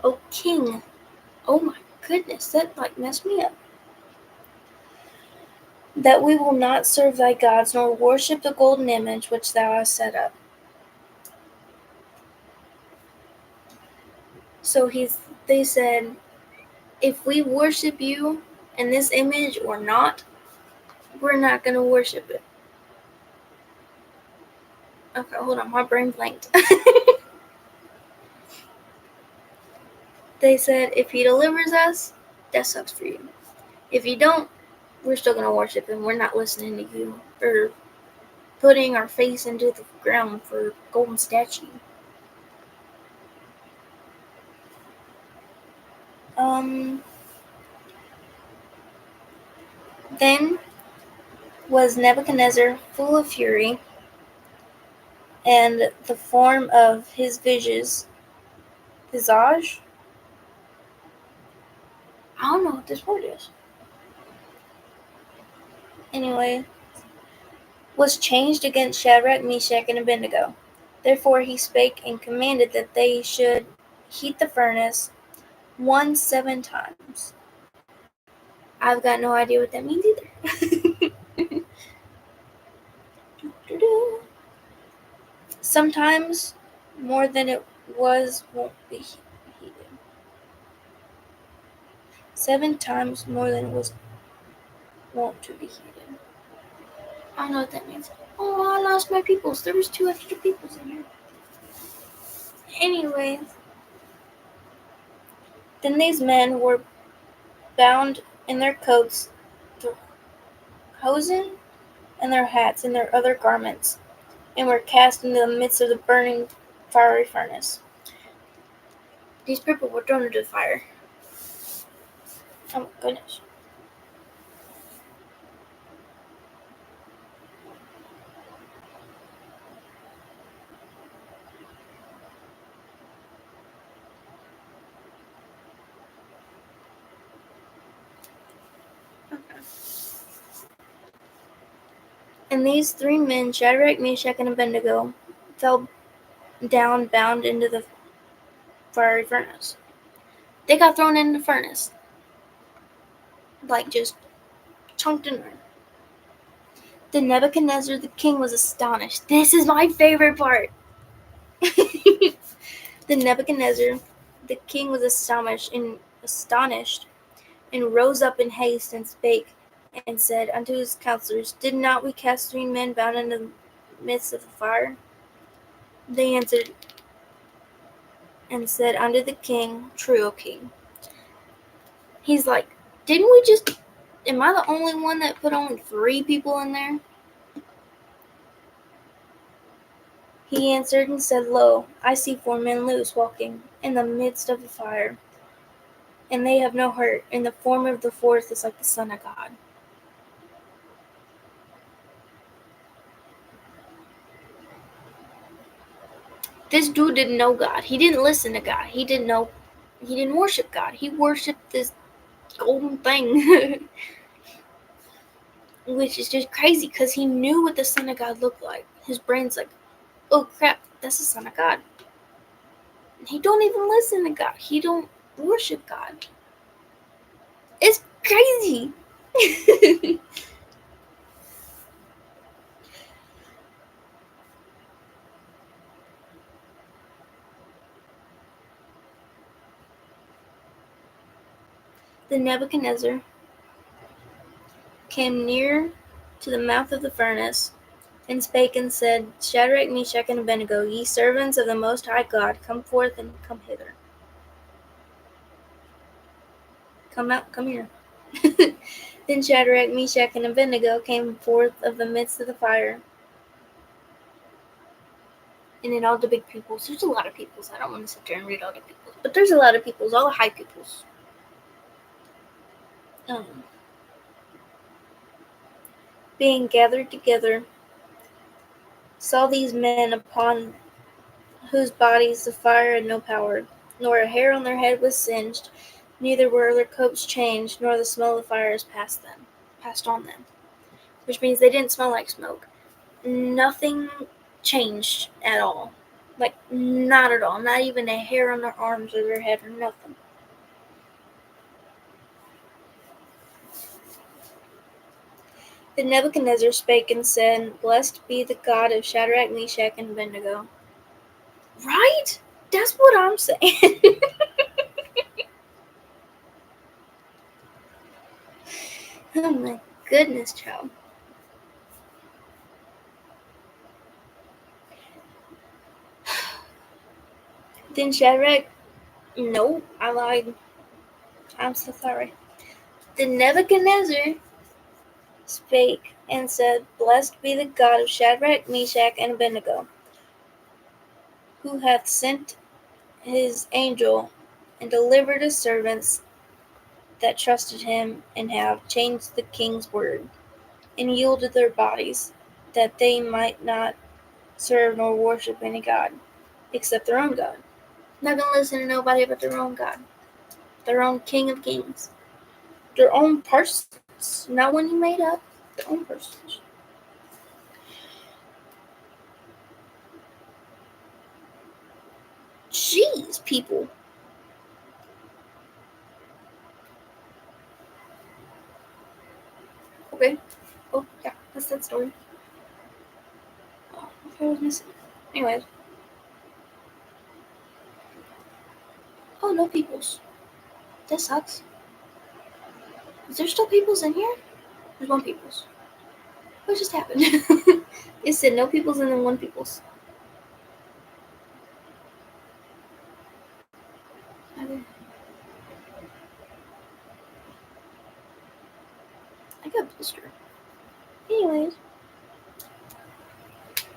Oh, king. Oh my goodness. That messed me up. That we will not serve thy gods, nor worship the golden image which thou hast set up. So they said, if we worship you and this image or not, we're not going to worship it. Okay, hold on. My brain blanked. They said, if he delivers us, that sucks for you. If you don't, we're still going to worship him. We're not listening to you or putting our face into the ground for a golden statue. Then was Nebuchadnezzar full of fury, and the form of his visage, I don't know what this word is. Anyway, was changed against Shadrach, Meshach, and Abednego. Therefore he spake and commanded that they should heat the furnace 7 times. I've got no idea what that means either. Sometimes more than it was won't be heated. 7 times more than it was wont to be heated. I don't know what that means. Oh, I lost my peoples. There was 2 extra peoples in here. Anyway, then these men were bound in their coats, their hosen, and their hats, and their other garments, and were cast into the midst of the burning fiery furnace. These people were thrown into the fire. Oh my goodness. Okay. And these 3 men, Shadrach, Meshach, and Abednego, fell down bound into the fiery furnace. They got thrown in the furnace. Like just chunked in there. Then Nebuchadnezzar the king was astonished. This is my favorite part. Then Nebuchadnezzar the king was astonished and rose up in haste and spake and said unto his counselors, Did not we cast 3 men bound into the midst of the fire? They answered and said unto the king, True, O king. He's like, Didn't we just... Am I the only one that put only 3 people in there? He answered and said, Lo, I see 4 men loose, walking in the midst of the fire, and they have no hurt, and the form of the 4th is like the Son of God. This dude didn't know God. He didn't listen to God. He didn't worship God. He worshipped this golden thing. Which is just crazy, because he knew what the Son of God looked like. His brain's like, oh crap, that's the Son of God. He don't even listen to God. He don't worship God. It's crazy. Then Nebuchadnezzar came near to the mouth of the furnace, and spake and said, Shadrach, Meshach, and Abednego, ye servants of the Most High God, come forth and come hither. Come out, come here. Then Shadrach, Meshach, and Abednego came forth of the midst of the fire. And then all the big peoples. There's a lot of peoples. I don't want to sit there and read all the peoples. But there's a lot of peoples, all the high peoples. Being gathered together, saw these men upon whose bodies the fire had no power, nor a hair on their head was singed, neither were their coats changed, nor the smell of fires passed on them. Which means they didn't smell like smoke. Nothing changed at all. Like, not at all. Not even a hair on their arms or their head or nothing. Then Nebuchadnezzar spake and said, Blessed be the God of Shadrach, Meshach, and Abednego. Right? That's what I'm saying. Oh my goodness, child. Then Shadrach, no, I lied. I'm so sorry. Then Nebuchadnezzar spake and said, Blessed be the God of Shadrach, Meshach, and Abednego, who hath sent his angel and delivered his servants that trusted him and have changed the king's word, and yielded their bodies, that they might not serve nor worship any god, except their own God. Not gonna listen to nobody but their own God. Their own King of Kings. Their own persons. Not one you made up. Their own persons. Jeez, people. Okay. Oh, yeah, that's that story. Oh, I was missing. Anyways. Oh, no peoples. That sucks. Is there still peoples in here? There's one peoples. What just happened? It said no peoples and then one peoples. Okay. I got blister. Anyways.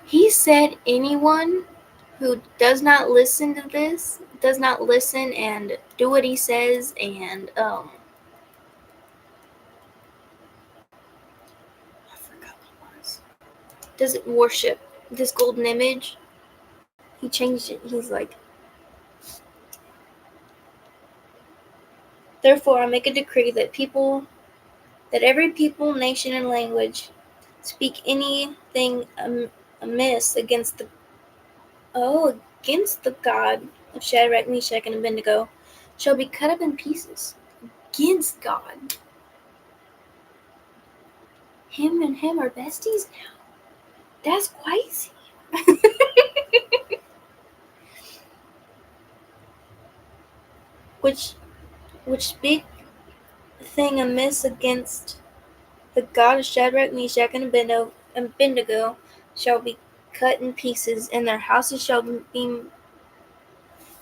He said anyone who does not listen to this, does not listen and do what he says, and I forgot what it was. Doesn't worship this golden image. He changed it. He's like, therefore I make a decree that every people, nation, and language speak anything amiss against the God of Shadrach, Meshach, and Abednego shall be cut up in pieces. Against God. Him and him are besties now. That's crazy. which speak thing amiss against the God of Shadrach, Meshach, and Abednego shall be cut in pieces, and their houses shall be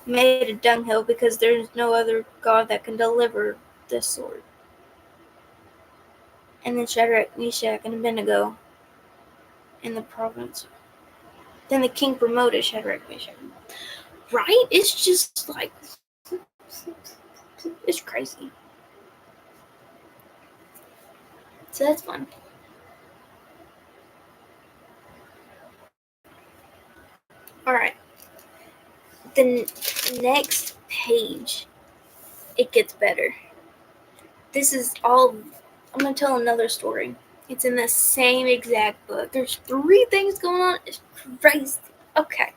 made a dunghill, because there is no other God that can deliver this sword. And then Shadrach, Meshach, and Abednego in the province. Then the king promoted Shadrach, Meshach. Right? It's just like, it's crazy. So that's fun. Alright. The next page, it gets better. This is all, I'm going to tell another story. It's in the same exact book. There's 3 things going on. It's crazy. Okay.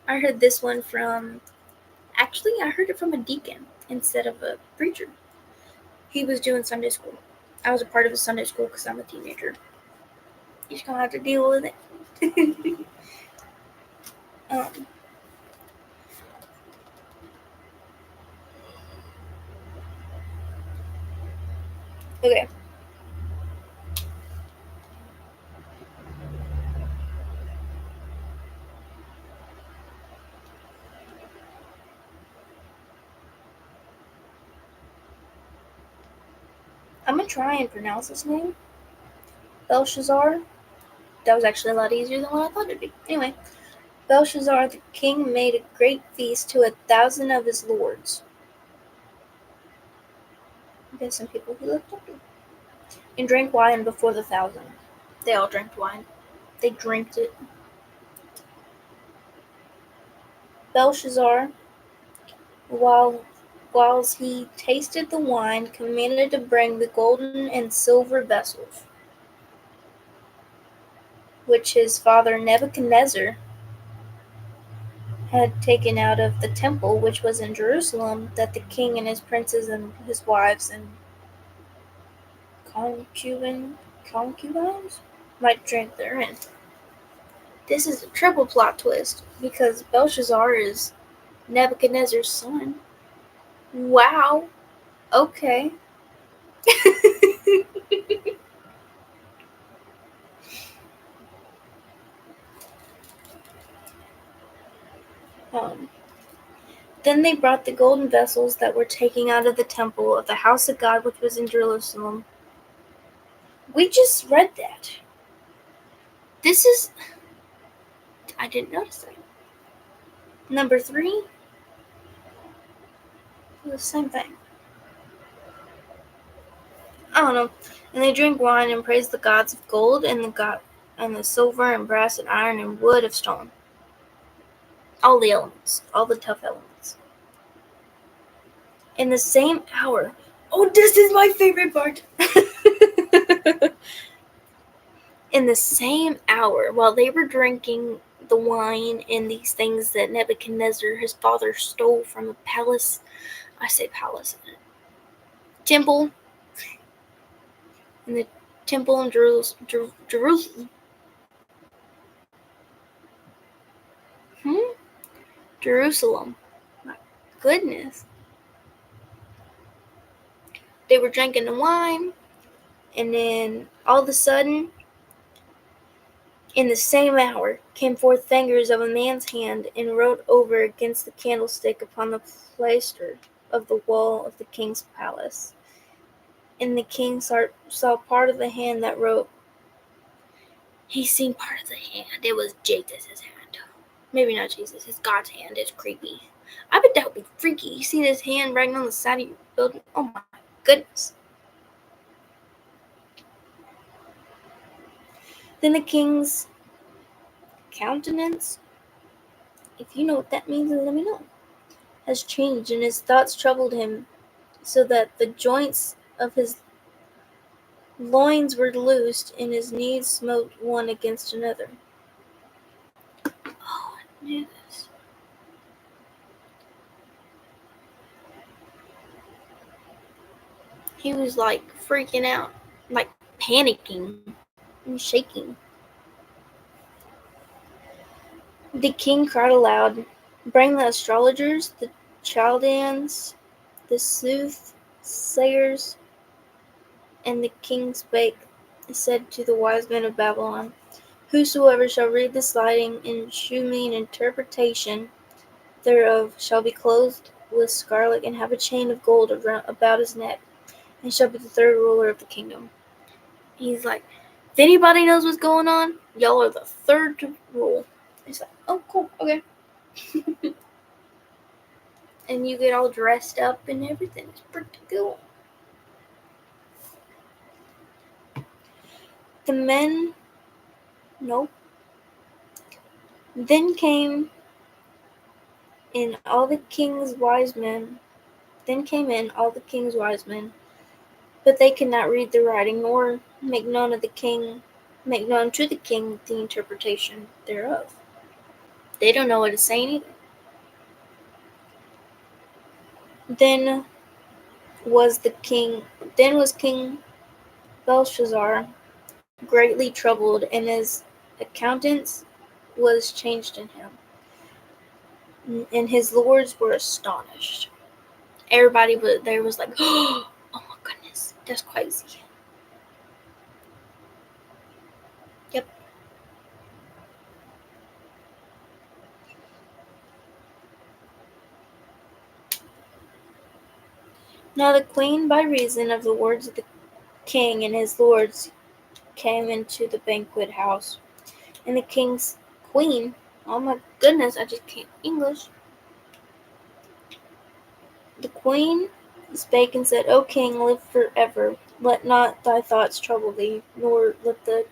I heard this one from, actually, I heard it from a deacon instead of a preacher. He was doing Sunday school. I was a part of his Sunday school because I'm a teenager. You just gonna have to deal with it. Okay. I'm gonna try and pronounce his name. Belshazzar. That was actually a lot easier than what I thought it'd be. Anyway, Belshazzar the king made a great feast to 1,000 of his lords. There's some people who looked up to him. And drank wine before the 1,000. They all drank wine. They drank it. Belshazzar, whilst he tasted the wine, commanded to bring the golden and silver vessels, which his father Nebuchadnezzar had taken out of the temple which was in Jerusalem, that the king and his princes and his wives and concubines might drink therein. This is a triple plot twist, because Belshazzar is Nebuchadnezzar's son. Wow. Okay. Then they brought the golden vessels that were taken out of the temple of the house of God which was in Jerusalem. We just read that. This is... I didn't notice that. Number 3. The same thing. I don't know. And they drink wine and praise the gods of gold and the silver and brass and iron and wood of stone. All the elements, all the tough elements. In the same hour. Oh, this is my favorite part. In the same hour, while they were drinking the wine and these things that Nebuchadnezzar, his father, stole from the palace. I say palace. Temple. In the temple in Jerusalem. Jerusalem. My goodness. They were drinking the wine, and then all of a sudden, in the same hour, came forth fingers of a man's hand, and wrote over against the candlestick upon the plaster of the wall of the king's palace. And the king saw part of the hand that wrote. He seen part of the hand. It was Jesus' hand. Maybe not Jesus. It's God's hand. It's creepy. I bet that would be freaky. You see this hand writing on the side of your building. Oh my goodness. Then the king's countenance, if you know what that means, let me know, has changed, and his thoughts troubled him, so that the joints of his loins were loosed, and his knees smote one against another. Oh, I knew this. He was like freaking out, like panicking and shaking. The king cried aloud, "Bring the astrologers, the Chaldeans, the soothsayers." And the king spake, and said to the wise men of Babylon, "Whosoever shall read this writing, and shew me an interpretation thereof, shall be clothed with scarlet, and have a chain of gold about his neck, and shall be the third ruler of the kingdom." He's like, if anybody knows what's going on, y'all are the third to rule. He's like, oh, cool, okay. And you get all dressed up and everything. It's pretty cool. The men, nope. Then came in all the king's wise men. Then came in all the king's wise men, but they could not read the writing, nor make known to the king the interpretation thereof. They don't know what it's saying either. Then was King Belshazzar greatly troubled, and his countenance was changed in him, and his lords were astonished. Everybody but there was like, oh my goodness, that's crazy. Yep. Now the queen, by reason of the words of the king and his lords, came into the banquet house, and the king's queen, oh my goodness, I just can't English. The queen spake and said, O king, live forever. Let not thy thoughts trouble thee, nor let the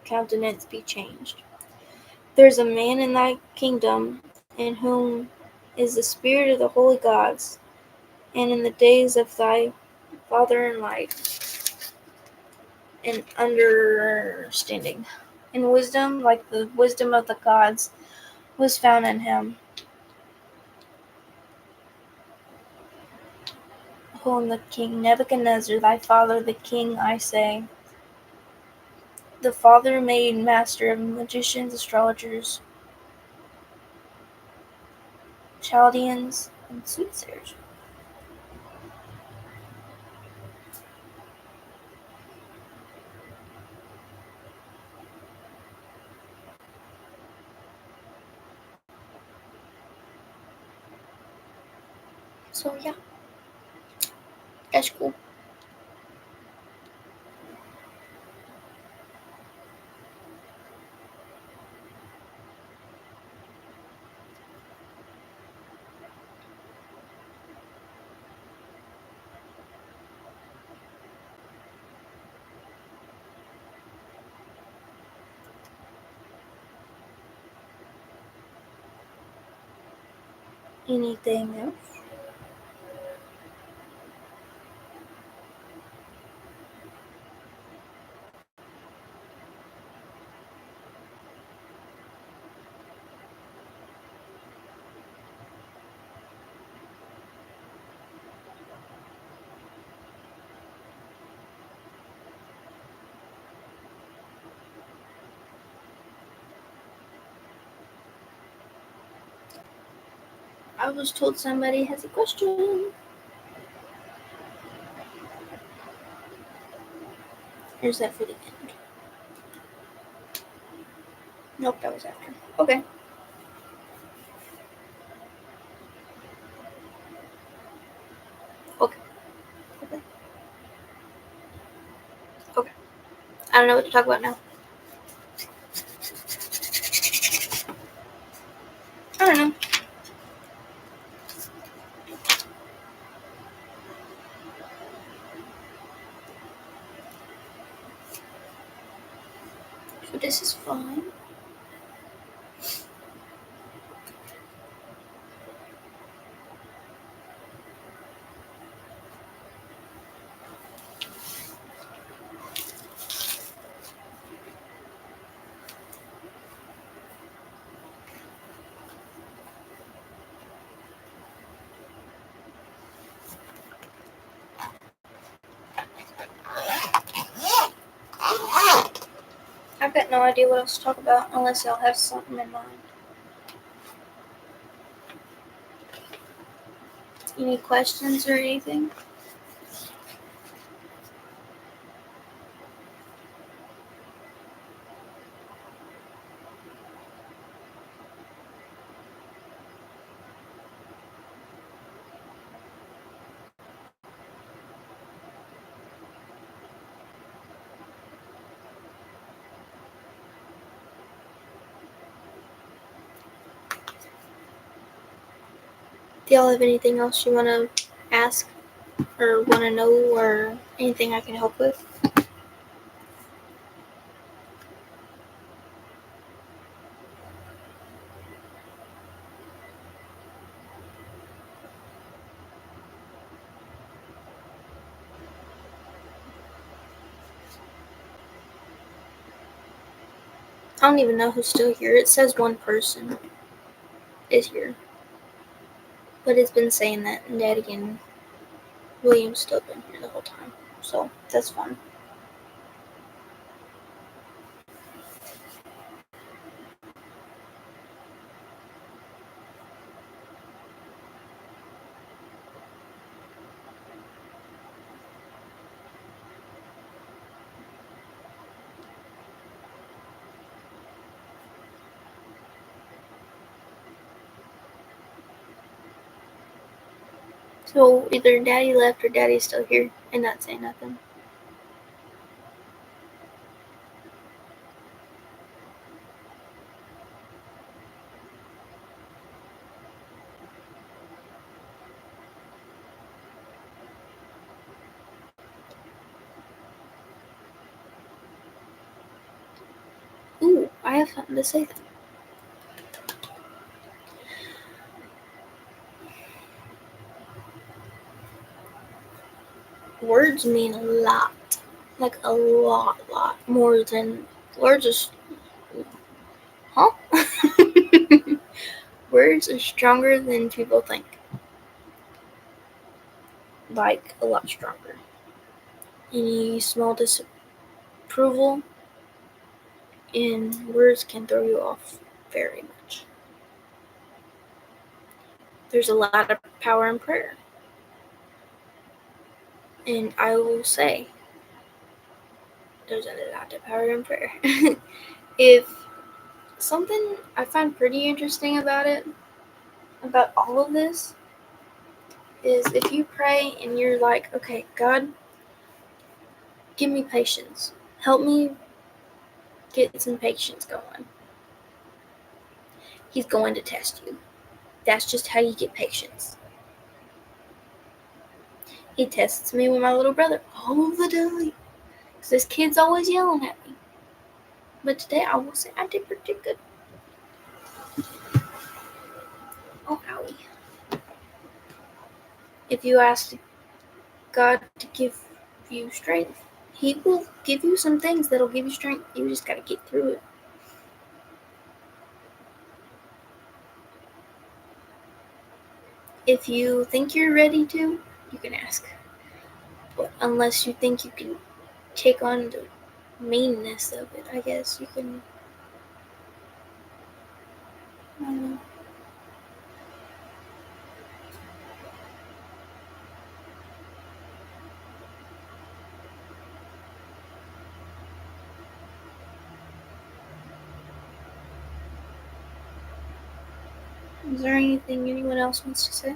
countenance be changed. There is a man in thy kingdom, in whom is the spirit of the holy gods, and in the days of thy father in light, and understanding, and wisdom, like the wisdom of the gods, was found in him. Whom the king Nebuchadnezzar, thy father, the king, I say, the father made master of magicians, astrologers, Chaldeans, and soothsayers. So yeah, that's cool. Anything else? I was told somebody has a question. Or is that for the end? Nope, that was after. Okay. Okay. Okay. Okay. I don't know what to talk about now. I don't know. So this is fine. I've got no idea what else to talk about unless y'all have something in mind. Any questions or anything? Do y'all have anything else you want to ask or want to know or anything I can help with? I don't even know who's still here. It says one person is here. But it's been saying that Daddy and William's still been here the whole time. So that's fun. So either Daddy left or Daddy's still here and not saying nothing. Ooh, I have something to say then. Words mean a lot. Like a lot. More than words are. Huh? Words are stronger than people think. Like a lot stronger. Any small disapproval in words can throw you off very much. There's a lot of power in prayer. And I will say, there's a lot of power in prayer. If something I find pretty interesting about all of this, is if you pray and you're like, okay, God, give me patience. Help me get some patience going. He's going to test you. That's just how you get patience. He tests me with my little brother all the time. Because this kid's always yelling at me. But today I will say I did pretty good. Oh, owie. if you ask God to give you strength, He will give you some things that'll give you strength. You just gotta get through it. If you think you're ready to, you can ask. But unless you think you can take on the meanness of it, I guess you can. I don't know. Is there anything anyone else wants to say?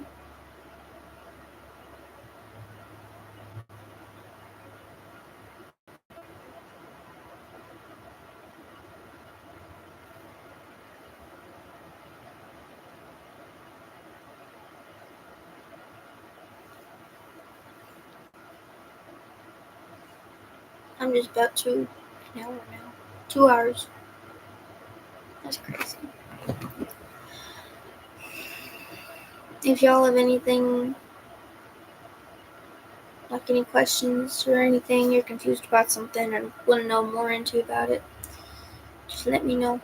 I'm just about to an hour now. 2 hours. That's crazy. If y'all have anything, like any questions or anything, you're confused about something or want to know more into about it, just let me know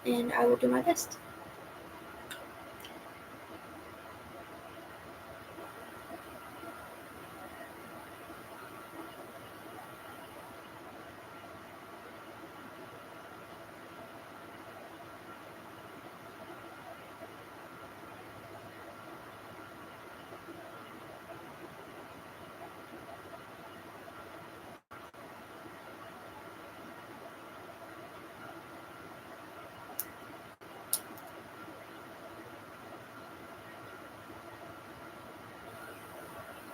and I will do my best.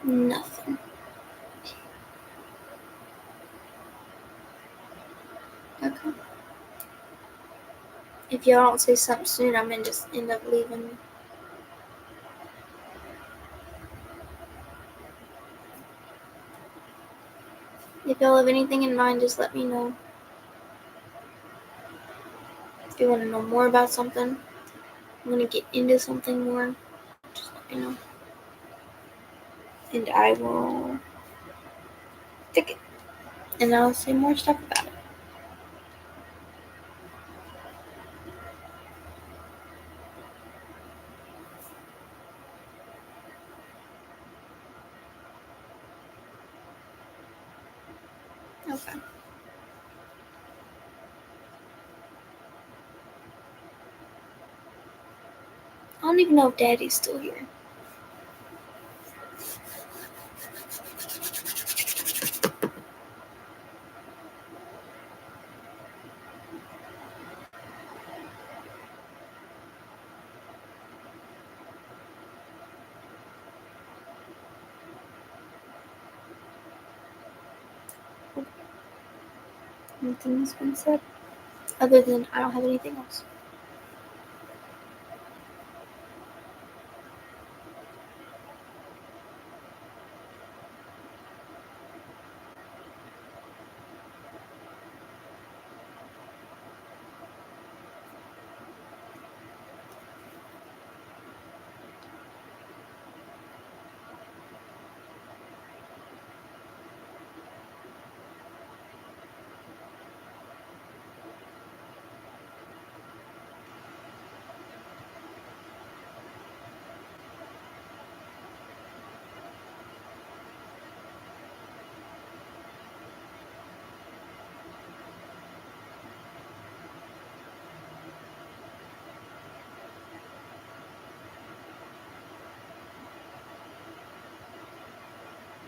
Nothing. Okay. If y'all don't say something soon, I'm gonna just end up leaving. If y'all have anything in mind, just let me know. If you want to know more about something, I'm gonna get into something more, just let me know. And I will pick it. And I'll say more stuff about it. Okay. I don't even know if Daddy's still here. Nothing has been said. Other than I don't have anything else.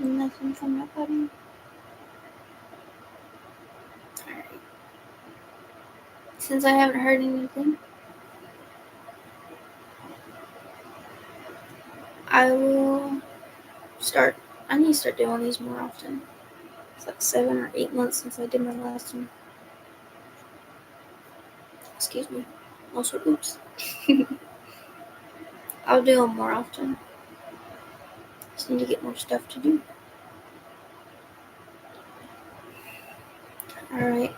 Nothing from nobody. Alright. Since I haven't heard anything, I will start. I need to start doing these more often. It's like 7 or 8 months since I did my last one. Excuse me. Also, oops. I'll do them more often. Just need to get more stuff to do. Alright.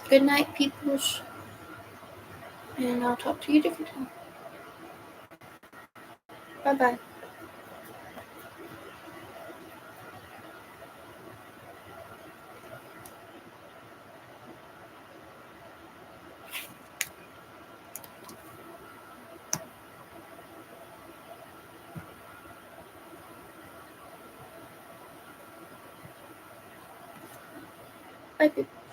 Good night, peoples. And I'll talk to you a different time. Bye bye. Bye, people.